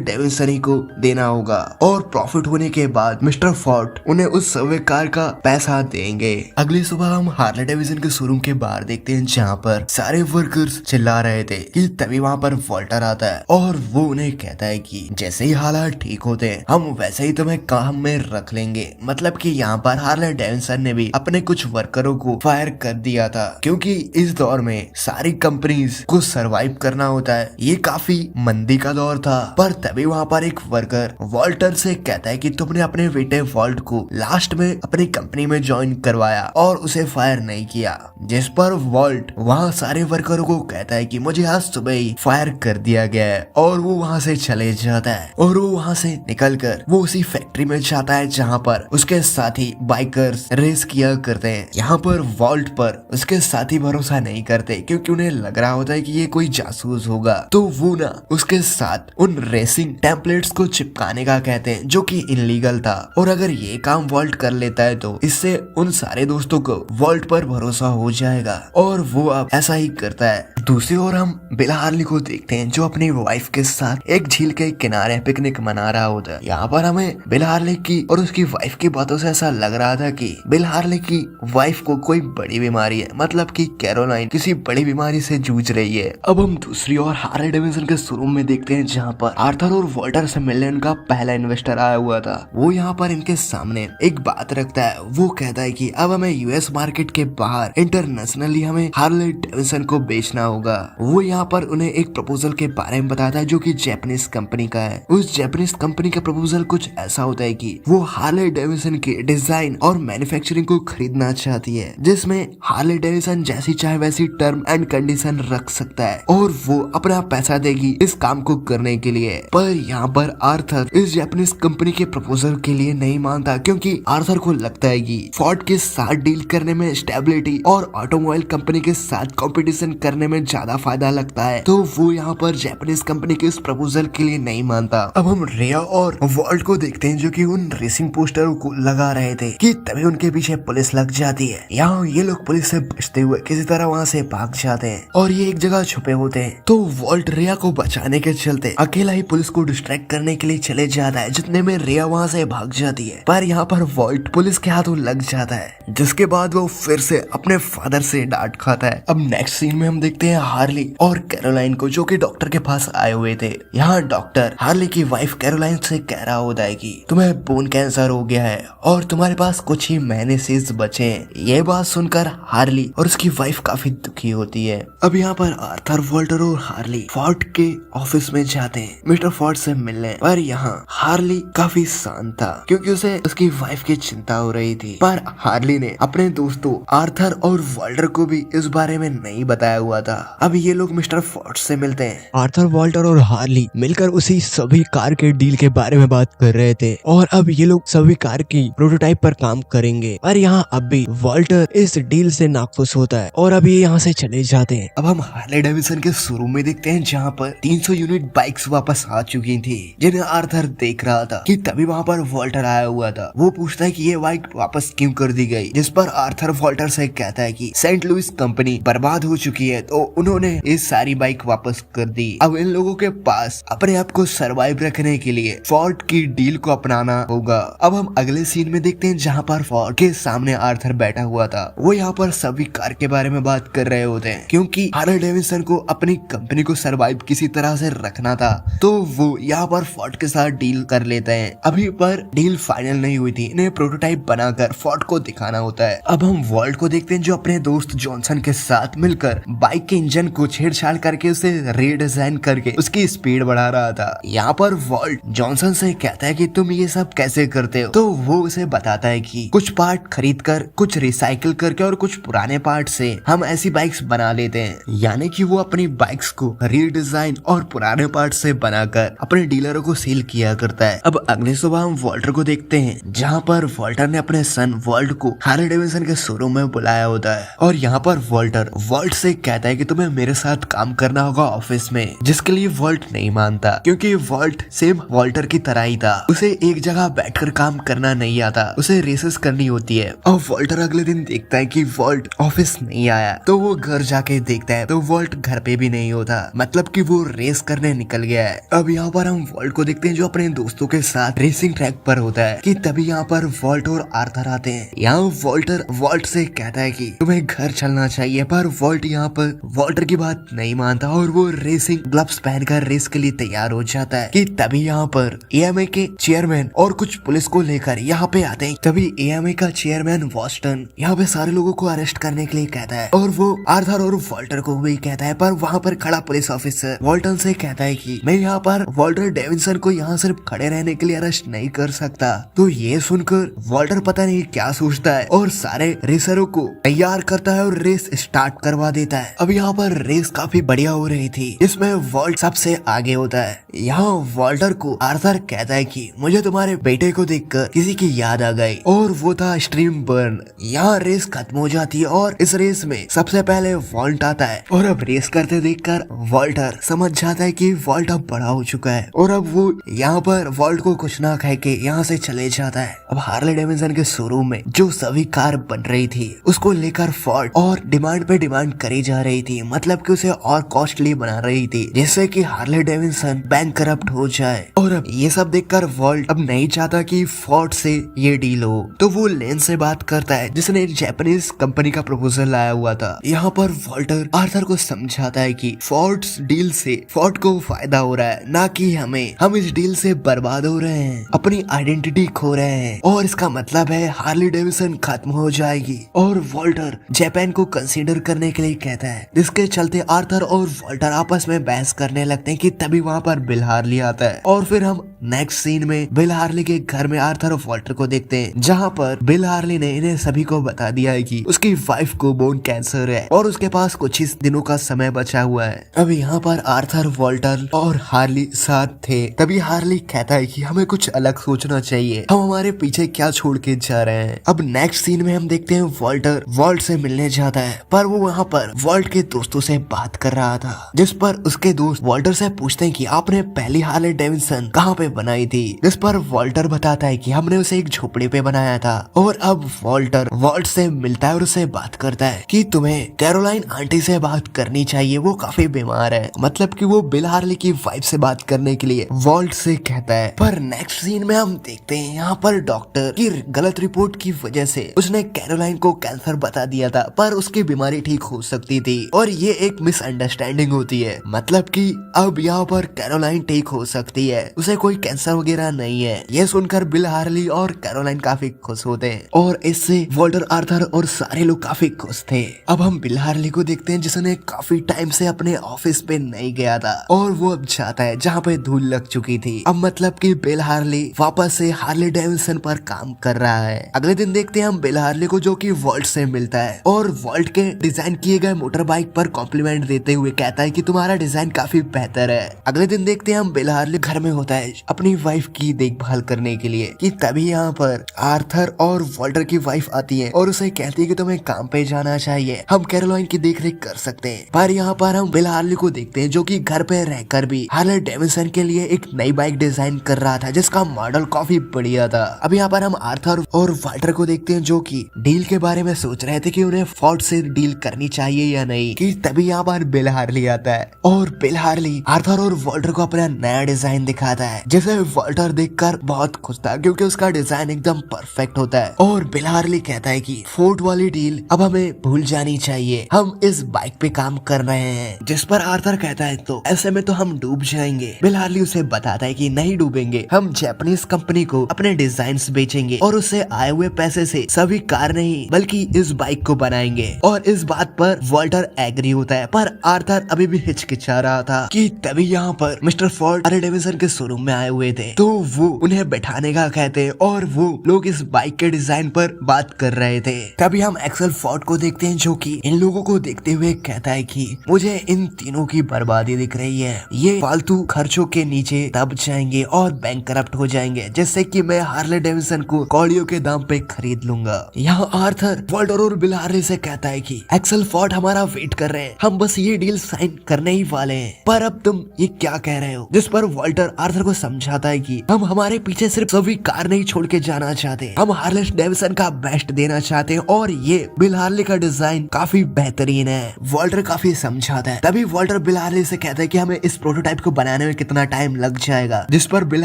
डेविडसन ही को देना होगा और प्रॉफिट होने के बाद मिस्टर फोर्ड उन्हें उस सर्विक कार का पैसा देंगे। अगली सुबह हम हार्ले डेविडसन के शोरूम के बाहर देखते हैं जहाँ पर सारे वर्कर्स चिल्ला रहे थे कि तभी वहाँ पर वाल्टर आता है और वो उन्हें कहता है कि जैसे ही हालात ठीक होते हैं हम वैसे ही तुम्हें काम में रख लेंगे। मतलब कि यहाँ पर हार्ले डेविडसन ने भी अपने कुछ वर्करों को फायर कर दिया था क्योंकि इस दौर में सारी कंपनीज को सरवाइव करना होता है, ये काफी मंदी का दौर था। पर तभी वहाँ पर एक वर्कर वाल्टर से कहता है कि तुमने अपने बेटे वॉल्ट को लास्ट में अपनी कंपनी में ज्वाइन करवाया और उसे फायर नहीं किया, जिस पर वॉल्ट वहाँ सारे वर्करों को कहता है कि मुझे आज सुबह ही फायर कर दिया गया है और वो वहाँ से चले जाता है और वो वहाँ से निकलकर वो उसी फैक्ट्री में जाता है जहाँ पर उसके साथी बाइकर्स रेस किया करते हैं। यहाँ पर वॉल्ट पर उसके साथी भरोसा नहीं करते क्योंकि उन्हें लग रहा होता है कि ये कोई जासूस होगा, तो वो ना उसके साथ उन रेसिंग टेम्पलेट्स को चिपकाने का कहते हैं जो कि इनलीगल था और अगर ये काम वॉल्ट कर लेता है तो इससे उन सारे दोस्तों को वॉल्ट पर भरोसा हो जाएगा और वो अब ऐसा ही करता है। दूसरी ओर हम बिल हार्ले को देखते हैं जो अपनी वाइफ के साथ एक झील के किनारे पिकनिक मना रहा होता है। यहाँ पर हमें बिल हार्ले की और उसकी वाइफ की बातों से ऐसा लग रहा था कि बिल हार्ले की वाइफ को कोई बड़ी बीमारी है, मतलब कि कैरोलाइन किसी बड़ी बीमारी से जूझ रही है। अब हम दूसरी ओर हार्ले डेविडसन के शोरूम में देखते हैं जहाँ पर आर्थर और वाल्टर से मिलने उनका पहला इन्वेस्टर आया हुआ था। वो यहाँ पर इनके सामने एक बात रखता है, वो कहता है कि अब हमें यूएस मार्केट के बाहर इंटरनेशनली हमें हार्ले डेविडसन को बेचना होगा। वो यहाँ पर उन्हें एक प्रपोजल के बारे में बताता है जो कि जापानीज कंपनी का है। उस जापानीज कंपनी का प्रपोजल कुछ ऐसा होता है कि वो हार्ले डेविडसन के डिजाइन और मैन्युफैक्चरिंग को खरीदना चाहती है जिसमें हार्ले डेविडसन जैसी चाहे वैसी टर्म एंड कंडीशन रख सकता है और वो अपना पैसा देगी इस काम को करने के लिए। पर यहाँ पर आर्थर इस जापानीज कंपनी के प्रपोजल के लिए नहीं मानता क्योंकि आर्थर को लगता है कि फोर्ड के साथ डील करने में स्टेबिलिटी और ऑटोमोबाइल कंपनी के साथ कंपटीशन करने में ज्यादा फायदा लगता है, तो वो यहाँ पर जापानीज कंपनी के इस प्रपोजल के लिए नहीं मानता। अब हम रिया और वॉल्ट को देखते हैं जो कि उन रेसिंग पोस्टरों को लगा रहे थे कि तभी उनके पीछे पुलिस लग जाती है। यहाँ ये लोग पुलिस से बचते हुए किसी तरह वहाँ से भाग जाते हैं और ये एक जगह छुपे होते हैं, तो वॉल्ट रिया को बचाने के चलते अकेला ही पुलिस को डिस्ट्रैक्ट करने के लिए चले जाता है, जितने में रिया वहाँ से भाग जाती है। पर यहाँ पर वॉल्ट पुलिस के हाथों लग जाता है जिसके बाद वो फिर से अपने फादर से डांट खाता है। अब नेक्स्ट सीन में हम देखते हैं हार्ले और कैरोलाइन को जो कि डॉक्टर के पास आए हुए थे। यहाँ डॉक्टर हार्ले की वाइफ कैरोलाइन से कह रहा होता है कि तुम्हें बोन कैंसर हो गया है और तुम्हारे पास कुछ ही महीने शेष बचे हैं। ये बात सुनकर हार्ले और उसकी वाइफ काफी दुखी होती है। अब यहाँ पर आर्थर वाल्टर और हार्ले फोर्ड के ऑफिस में जाते हैं मिस्टर फोर्ड से मिलने, पर यहाँ हार्ले काफी शांत था क्योंकि उसे उसकी वाइफ की चिंता हो रही थी। पर हार्ले ने अपने दोस्तों आर्थर और वाल्टर को भी इस बारे में नहीं बताया हुआ था। अब ये लोग मिस्टर फोर्ड से मिलते हैं। आर्थर वाल्टर और हार्ले मिलकर उसी सभी कार के डील के बारे में बात कर रहे थे और अब ये लोग सभी कार की प्रोटोटाइप पर काम करेंगे। पर यहाँ अब भी वाल्टर इस डील से नाखुश होता है और अब ये यहाँ से चले जाते हैं। अब हम हार्ले डेविडसन के शोरूम में देखते हैं जहाँ पर 300 यूनिट बाइक्स वापस आ चुकी थी जिन्हें आर्थर देख रहा था कि तभी वहाँ पर वाल्टर आया हुआ था। वो पूछता है कि ये बाइक वापस क्यों कर दी गई, जिस पर आर्थर वाल्टर से कहता है कि सेंट लुइस कंपनी बर्बाद हो चुकी है तो उन्होंने ये सारी बाइक वापस कर दी। अब इन लोगों के पास अपने आप को सरवाइव रखने के लिए फोर्ड की डील को अपनाना होगा। अब हम अगले सीन में देखते हैं जहाँ पर फोर्ड के सामने आर्थर बैठा हुआ था। वो यहाँ पर सभी कार के बारे में बात कर रहे होते हैं क्योंकि हार्ले डेविडसन को अपनी कंपनी को सरवाइव किसी तरह से रखना था, तो वो यहाँ पर फोर्ड के साथ डील कर लेते हैं। अभी पर डील फाइनल नहीं हुई थी, इन्हें प्रोटोटाइप बनाकर फोर्ड को दिखाना होता है। अब हम वॉल्ट को देखते हैं जो अपने दोस्त जॉनसन के साथ मिलकर बाइक के इंजन को छेड़छाड़ करके उसे रीडिजाइन करके उसकी स्पीड बढ़ा रहा था। यहाँ पर वॉल्ट जॉनसन से कहता है कि तुम ये सब कैसे करते हो, तो वो उसे बताता है कि कुछ पार्ट खरीद कर, कुछ रिसाइकिल करके और कुछ पुराने पार्ट से हम ऐसी बाइक्स बना लेते हैं। यानी कि वो अपनी बाइक्स को रीडिजाइन और पुराने पार्ट से बनाकर अपने डीलरों को सेल किया करता है। अब अगली सुबह हम वॉल्टर को देखते हैं, जहाँ पर वॉल्टर ने अपने सन वॉल्ट को हार्ले डेविडसन के शोरूम में बुलाया होता है। और यहाँ पर वॉल्टर वॉल्ट से कहता है कि तुम्हें मेरे साथ काम करना होगा ऑफिस में, जिसके लिए वॉल्ट नहीं मानता, क्योंकि वॉल्ट सेम वॉल्टर की तरह ही था। उसे एक जगह बैठकर काम करना नहीं आता, उसे रेसेस करनी होती है। और वॉल्टर अगले दिन देखता है कि वॉल्ट ऑफिस नहीं आया, तो वो घर जाके देखता है तो वॉल्ट घर पे भी नहीं होता, मतलब कि वो रेस करने निकल गया है। अब यहाँ पर हम वॉल्ट को देखते हैं जो अपने दोस्तों के साथ रेसिंग ट्रैक पर होता है कि तभी यहाँ पर वॉल्ट और आर्थर आते हैं। यहाँ वॉल्टर वॉल्ट से कहता है कि तुम्हें घर चलना चाहिए, पर वॉल्ट यहाँ पर वॉल्टर की बात नहीं मानता और वो रेसिंग ग्लव्स पहनकर रेस के लिए तैयार हो जाता है कि तभी यहाँ पर एएमए के चेयरमैन और कुछ पुलिस को लेकर यहाँ पे आते हैं। तभी एएमए का चेयरमैन वॉस्टन यहाँ पे सारे लोगों को अरेस्ट करने के लिए कहता है और वो आर्थर और वॉल्टर को भी कहता है, पर वहाँ पर खड़ा पुलिस ऑफिसर वॉल्टन से कहता है कि मैं यहाँ पर वॉल्टर डेविडसन को यहाँ सिर्फ खड़े रहने के लिए अरेस्ट नहीं कर सकता। तो ये सुनकर वॉल्टर पता नहीं क्या सोचता है और सारे रेसरों को तैयार करता है और रेस स्टार्ट करवा देता है। अब यहाँ पर रेस काफी बढ़िया हो रही थी, इसमें वॉल्ट सबसे आगे होता है। यहाँ वॉल्टर को आर्थर कहता है कि मुझे तुम्हारे बेटे को देखकर किसी की याद आ गई, और वो था स्ट्रीम बर्न। यहाँ रेस खत्म हो जाती है और इस रेस में सबसे पहले वॉल्ट आता है और अब रेस करते देखकर वॉल्टर समझ जाता है कि वॉल्ट अब बड़ा हो चुका है और अब वो यहाँ पर वॉल्ट को कुछ ना कह के यहाँ से चले जाता है। अब हार्ले डेविडसन के शोरूम में जो सभी कार बन रही थी उसको लेकर फोर्ड और डिमांड पे डिमांड करी जा रही थी, मतलब कि उसे और कॉस्टली बना रही थी, जिससे कि हार्ले डेविडसन बैंक करप्ट हो जाए। और अब ये सब देखकर वॉल्ट अब नहीं चाहता कि फोर्ड से ये डील हो, तो वो लेन से बात करता है जिसने एक जापानीज कंपनी का प्रपोजल लाया हुआ था। यहाँ पर वॉल्टर आर्थर को समझाता है कि फोर्ड डील से फोर्ड को फायदा हो रहा है, ना कि हमें। हम इस डील से बर्बाद हो रहे हैं, अपनी आइडेंटिटी खो रहे हैं और इसका मतलब है हार्ले डेविडसन खत्म हो जाएगी। और वॉल्टर जापान को कंसीडर करने के लिए कहता है, जिसके चलते आर्थर और वॉल्टर आपस में बहस करने लगते हैं कि तभी वहाँ पर बिल हार्ली आता है। और फिर हम नेक्स्ट सीन में बिल हार्ली के घर में आर्थर और वॉल्टर को देखते हैं, जहाँ पर बिल हार्ली ने इन्हें सभी को बता दिया है कि उसकी वाइफ को बोन कैंसर है और उसके पास कुछ ही दिनों का समय बचा हुआ है। अब यहाँ पर आर्थर, वॉल्टर और हार्ली साथ थे। तभी हार्ली कहता है कि हमें कुछ अलग सोचना चाहिए, हम हमारे पीछे क्या छोड़ के जा रहे हैं। अब नेक्स्ट सीन में हम देखते हैं वॉल्टर वॉल्ट से मिलने जाता है, पर वो वहाँ पर वॉल्ट के दोस्तों से बात कर रहा था, जिस पर उसके दोस्त वॉल्टर से पूछते हैं कि आपने पहली हार्ले डेविडसन कहाँ पे बनाई थी, जिस पर वॉल्टर बताता है कि हमने उसे एक झोपड़ी पे बनाया था। और अब वॉल्टर वॉल्ट से मिलता है और उससे बात करता है कि तुम्हें कैरोलाइन आंटी से बात करनी चाहिए, वो काफी बीमार है, मतलब कि वो बिल हार्ली की वाइफ से बात करने के लिए वॉल्ट से कहता है। पर नेक्स्ट सीन में हम देखते हैं यहाँ पर डॉक्टर की गलत रिपोर्ट की वजह से उसने कैरोलाइन को कैंसर बता दिया था, पर उसकी बीमारी ठीक हो सकती थी और ये एक मिसअंडरस्टैंडिंग होती है, मतलब कि अब यहाँ पर कैरोलाइन ठीक हो सकती है, उसे कोई कैंसर वगैरह नहीं है। ये सुनकर बिल हार्ली और कैरोलाइन काफी खुश होते हैं और इससे वॉल्टर, आर्थर और सारे लोग काफी खुश थे। अब हम बिल हार्ली को देखते हैं जिसने काफी टाइम से अपने ऑफिस पे नहीं गया था और वो अब जाता है जहाँ पे धूल लग चुकी थी। अब मतलब कि बिल हार्ली वापस से हार्ले डेविडसन पर काम कर रहा है। अगले दिन देखते हैं हम बिल हार्ली को, जो कि वॉल्ट से मिलता है और वॉल्ट के डिजाइन किए गए मोटर बाइक पर कॉम्प्लीमेंट देते हुए कहता है कि तुम्हारा डिजाइन काफी बेहतर है। अगले दिन देखते हैं हम बिल हार्ली घर में होता है अपनी वाइफ की देखभाल करने के लिए कि तभी यहाँ पर आर्थर और वॉल्टर की वाइफ आती है और उसे कहती है कि तुम्हें काम पे जाना चाहिए, हम कैरोलाइन की देखरेख कर सकते हैं। पर यहाँ पर हम बिल हार्ली को देखते हैं जो कि घर पे रहकर भी हार्ले डेविडसन के लिए एक नई बाइक डिजाइन कर रहा था, जिसका मॉडल काफी बढ़िया था। अब यहाँ पर हम आर्थर और वॉल्टर को देखते हैं जो कि डील के बारे में सोच रहे थे कि उन्हें फोर्ड से डील करनी चाहिए या नहीं, कि तभी यहाँ पर बिल हार्ली आता है और बिल हार्ली आर्थर और वॉल्टर को अपना नया डिजाइन दिखाता है, जिसे वॉल्टर देखकर बहुत खुश था क्योंकि उसका डिजाइन एकदम परफेक्ट होता है। और बिल हार्ली कहता है कि फोर्ड वाली डील अब हमें भूल जानी चाहिए, हम इस बाइक पे काम कर रहे हैं। जिस पर आर्थर कहता है तो ऐसे में तो हम डूब जाएंगे। बिल हार्ली उसे बताता है कि नहीं डूबेंगे, हम जापानीज कंपनी को अपने डिजाइन्स बेचेंगे और उससे आए हुए पैसे से सभी कार नहीं बल्कि इस बाइक को बनाएंगे। और इस बात पर वॉल्टर एग्री होता है, पर आर्थर अभी भी हिचकिचा रहा था कि तभी यहाँ पर मिस्टर फोर्ड हार्ले डेविडसन के शोरूम में आए हुए थे। तो वो उन्हें बैठाने का कहते हैं और वो लोग इस बाइक के डिजाइन पर बात कर रहे थे। तभी हम एक्सेल फोर्ड को देखते हैं जो कि इन लोगों को देखते हुए कहता है कि मुझे इन तीनों की बर्बादी दिख रही है, ये फालतू खर्चों के नीचे दब जाएंगे और बैंकरप्ट हो जाएंगे, जिससे कि मैं हार्ले डेविडसन को कौड़ियों के दाम पे खरीद लूंगा। यहाँ आर्थर वॉल्टर और बिल हार्ले से कहता है कि एक्सेल फोर्ड हमारा वेट कर रहे हैं, हम बस ये डील साइन करने ही वाले हैं, पर अब तुम ये क्या कह रहे हो। जिस पर वॉल्टर आर्थर को समझाता है कि हम हमारे पीछे सिर्फ सभी कार नहीं छोड़ के जाना चाहते, हम हार्ले डेविडसन का बेस्ट देना चाहते हैं और ये बिल हार्ले का डिजाइन काफी बेहतरीन है। वॉल्टर काफी समझाता है। तभी वॉल्टर बिल हार्ले से कहता है कि हमें इस प्रोटोटाइप को बनाने में कितना टाइम लग जाएगा। जिस पर बिल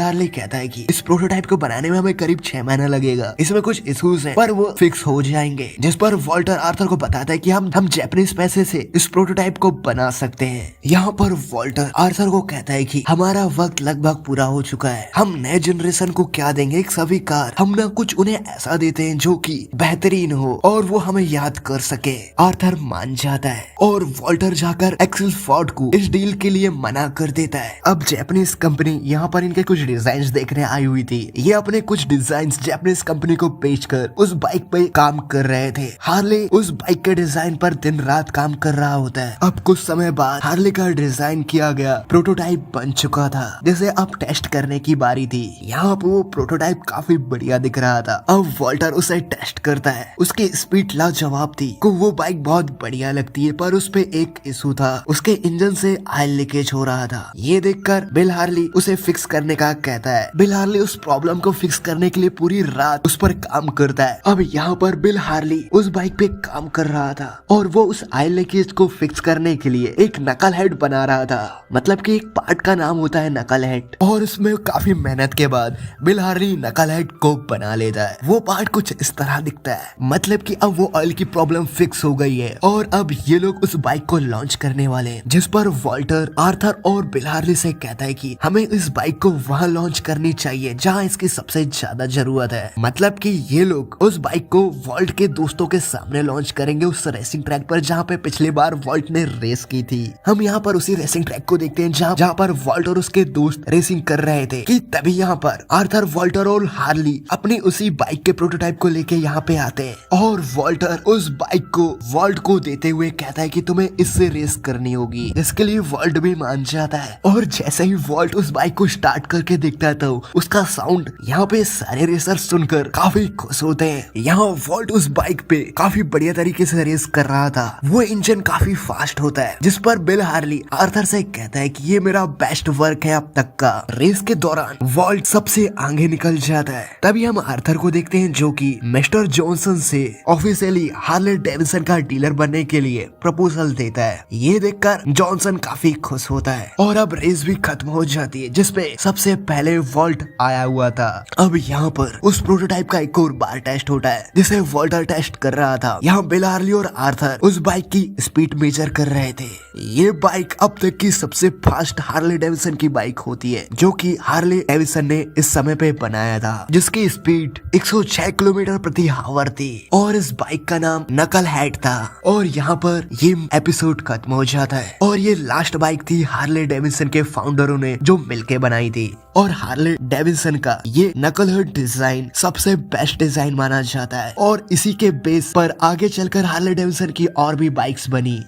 हार्ले कहता है कि इस प्रोटोटाइप को बनाने में हमें करीब 6 महीना लगेगा, इसमें कुछ इश्यूज हैं पर वो फिक्स हो जाएंगे। जिस पर वॉल्टर आर्थर को बताता है कि हम जापानीज पैसे से इस प्रोटोटाइप को बना सकते हैं। यहाँ पर वॉल्टर आर्थर को कहता है कि हमारा वक्त लगभग पूरा हो चुका है, हम नए जनरेशन को क्या देंगे, एक सभी कार हम ना कुछ उन्हें ऐसा देते हैं जो कि बेहतरीन हो और वो हमें याद कर सके। आर्थर मान जाता है और वॉल्टर जाकर एक्सेल फोर्ड को इस डील के लिए मना कर देता है। अब जापानीज कंपनी यहाँ पर इनके कुछ डिजाइन देखने आई हुई थी, ये अपने कुछ डिजाइन जापानीज कंपनी को बेचकर उस बाइक पे काम कर रहे थे। हार्ले उस बाइक के डिजाइन पर दिन रात काम कर रहा होता है। अब कुछ समय बाद हार्ले का डिजाइन किया गया प्रोटोटाइप बन चुका था, जिसे अब टेस्ट करने की बारी थी। यहाँ पर वो प्रोटोटाइप काफी बढ़िया दिख रहा था। अब वॉल्टर उसे टेस्ट करता है, उसकी स्पीड लाजवाब थी, को वो बाइक बहुत बढ़िया लगती है, पर उस पे एक इशू था, उसके इंजन से ऑयल लीकेज हो रहा था। ये देखकर बिल हार्ली उसे फिक्स करने का कहता है। बिल हार्ली उस प्रॉब्लम को फिक्स करने के लिए पूरी रात उस पर काम करता है। अब यहाँ पर बिल हार्ली उस बाइक पे काम कर रहा था और वो उस ऑयल लीकेज को फिक्स करने के लिए एक नकल हेड बना रहा था, मतलब कि एक पार्ट का नाम होता है नकल हेड। और उसमें काफी मेहनत के बाद बिल हार्ली नकल हेड को बना लेता है। वो पार्ट कुछ इस तरह दिखता है, मतलब कि अब वो ऑयल की प्रॉब्लम फिक्स हो गई है और अब ये लोग उस बाइक को लॉन्च करने वाले हैं। जिस पर वॉल्टर आर्थर और बिल हार्ली से कहता है कि हमें इस बाइक को वहाँ लॉन्च करनी चाहिए जहाँ इसकी सबसे ज्यादा जरूरत है, मतलब कि ये लोग उस बाइक को वॉल्ट के दोस्तों के सामने लॉन्च करेंगे उस रेसिंग ट्रैक पर जहाँ पे पिछली बार वॉल्ट ने रेस की थी। हम यहाँ पर उसी रेसिंग ट्रैक को देखते हैं जहाँ पर वॉल्ट और उसके दोस्त रेसिंग कर रहे थे कि तभी यहाँ पर आर्थर वॉल्टर और हार्ली अपनी उसी बाइक के प्रोटोटाइप को लेके यहाँ पे आते हैं और वॉल्टर उस बाइक को वॉल्ट को देते हुए कहता है कि तुम्हें इससे रेस करनी होगी, जिसके लिए वॉल्ट भी मान जाता है। और जैसे ही वॉल्ट उस बाइक को स्टार्ट करके देखता है तो उसका साउंड यहाँ पे सारे रेसर सुनकर काफी खुश होते हैं। यहाँ वॉल्ट उस बाइक पे काफी बढ़िया तरीके से रेस कर रहा था, वो इंजन काफी फास्ट होता है। जिस पर बिल हार्ली आर्थर से कहता है कि ये मेरा बेस्ट वर्क है अब तक का। रेस के दौरान वॉल्ट सबसे आगे निकल जाता है। तभी हम आर्थर को देखते हैं जो कि मिस्टर जॉनसन से ऑफिशियली हार्ले डेविडसन का डीलर बनने के लिए प्रपोजल देता है। ये देखकर जॉनसन काफी खुश होता है और अब रेस भी खत्म हो जाती है जिसपे सबसे पहले वॉल्ट आया हुआ था। अब यहाँ पर उस प्रोटोटाइप का एक और बार टेस्ट होता है जिसे वॉल्टर टेस्ट कर रहा था। यहाँ बिल हार्ली और आर्थर उस बाइक की स्पीड मेजर कर रहे थे। ये बाइक अब तक की सबसे फास्ट हार्ले डेविडसन की बाइक होती है जो कि हार्ले डेविडसन ने इस समय पे बनाया था, जिसकी स्पीड 106 किलोमीटर प्रति आवर थी और इस बाइक का नाम नकल हेड था। और यहाँ पर ये एपिसोड खत्म हो जाता है और ये लास्ट बाइक थी हार्ले डेविडसन के फाउंडरों ने जो मिलके बनाई थी। और हार्ले डेविडसन का ये नकल हेड डिजाइन सबसे बेस्ट डिजाइन माना जाता है और इसी के बेस पर आगे चलकर हार्ले डेविडसन की और भी बाइक्स बनी।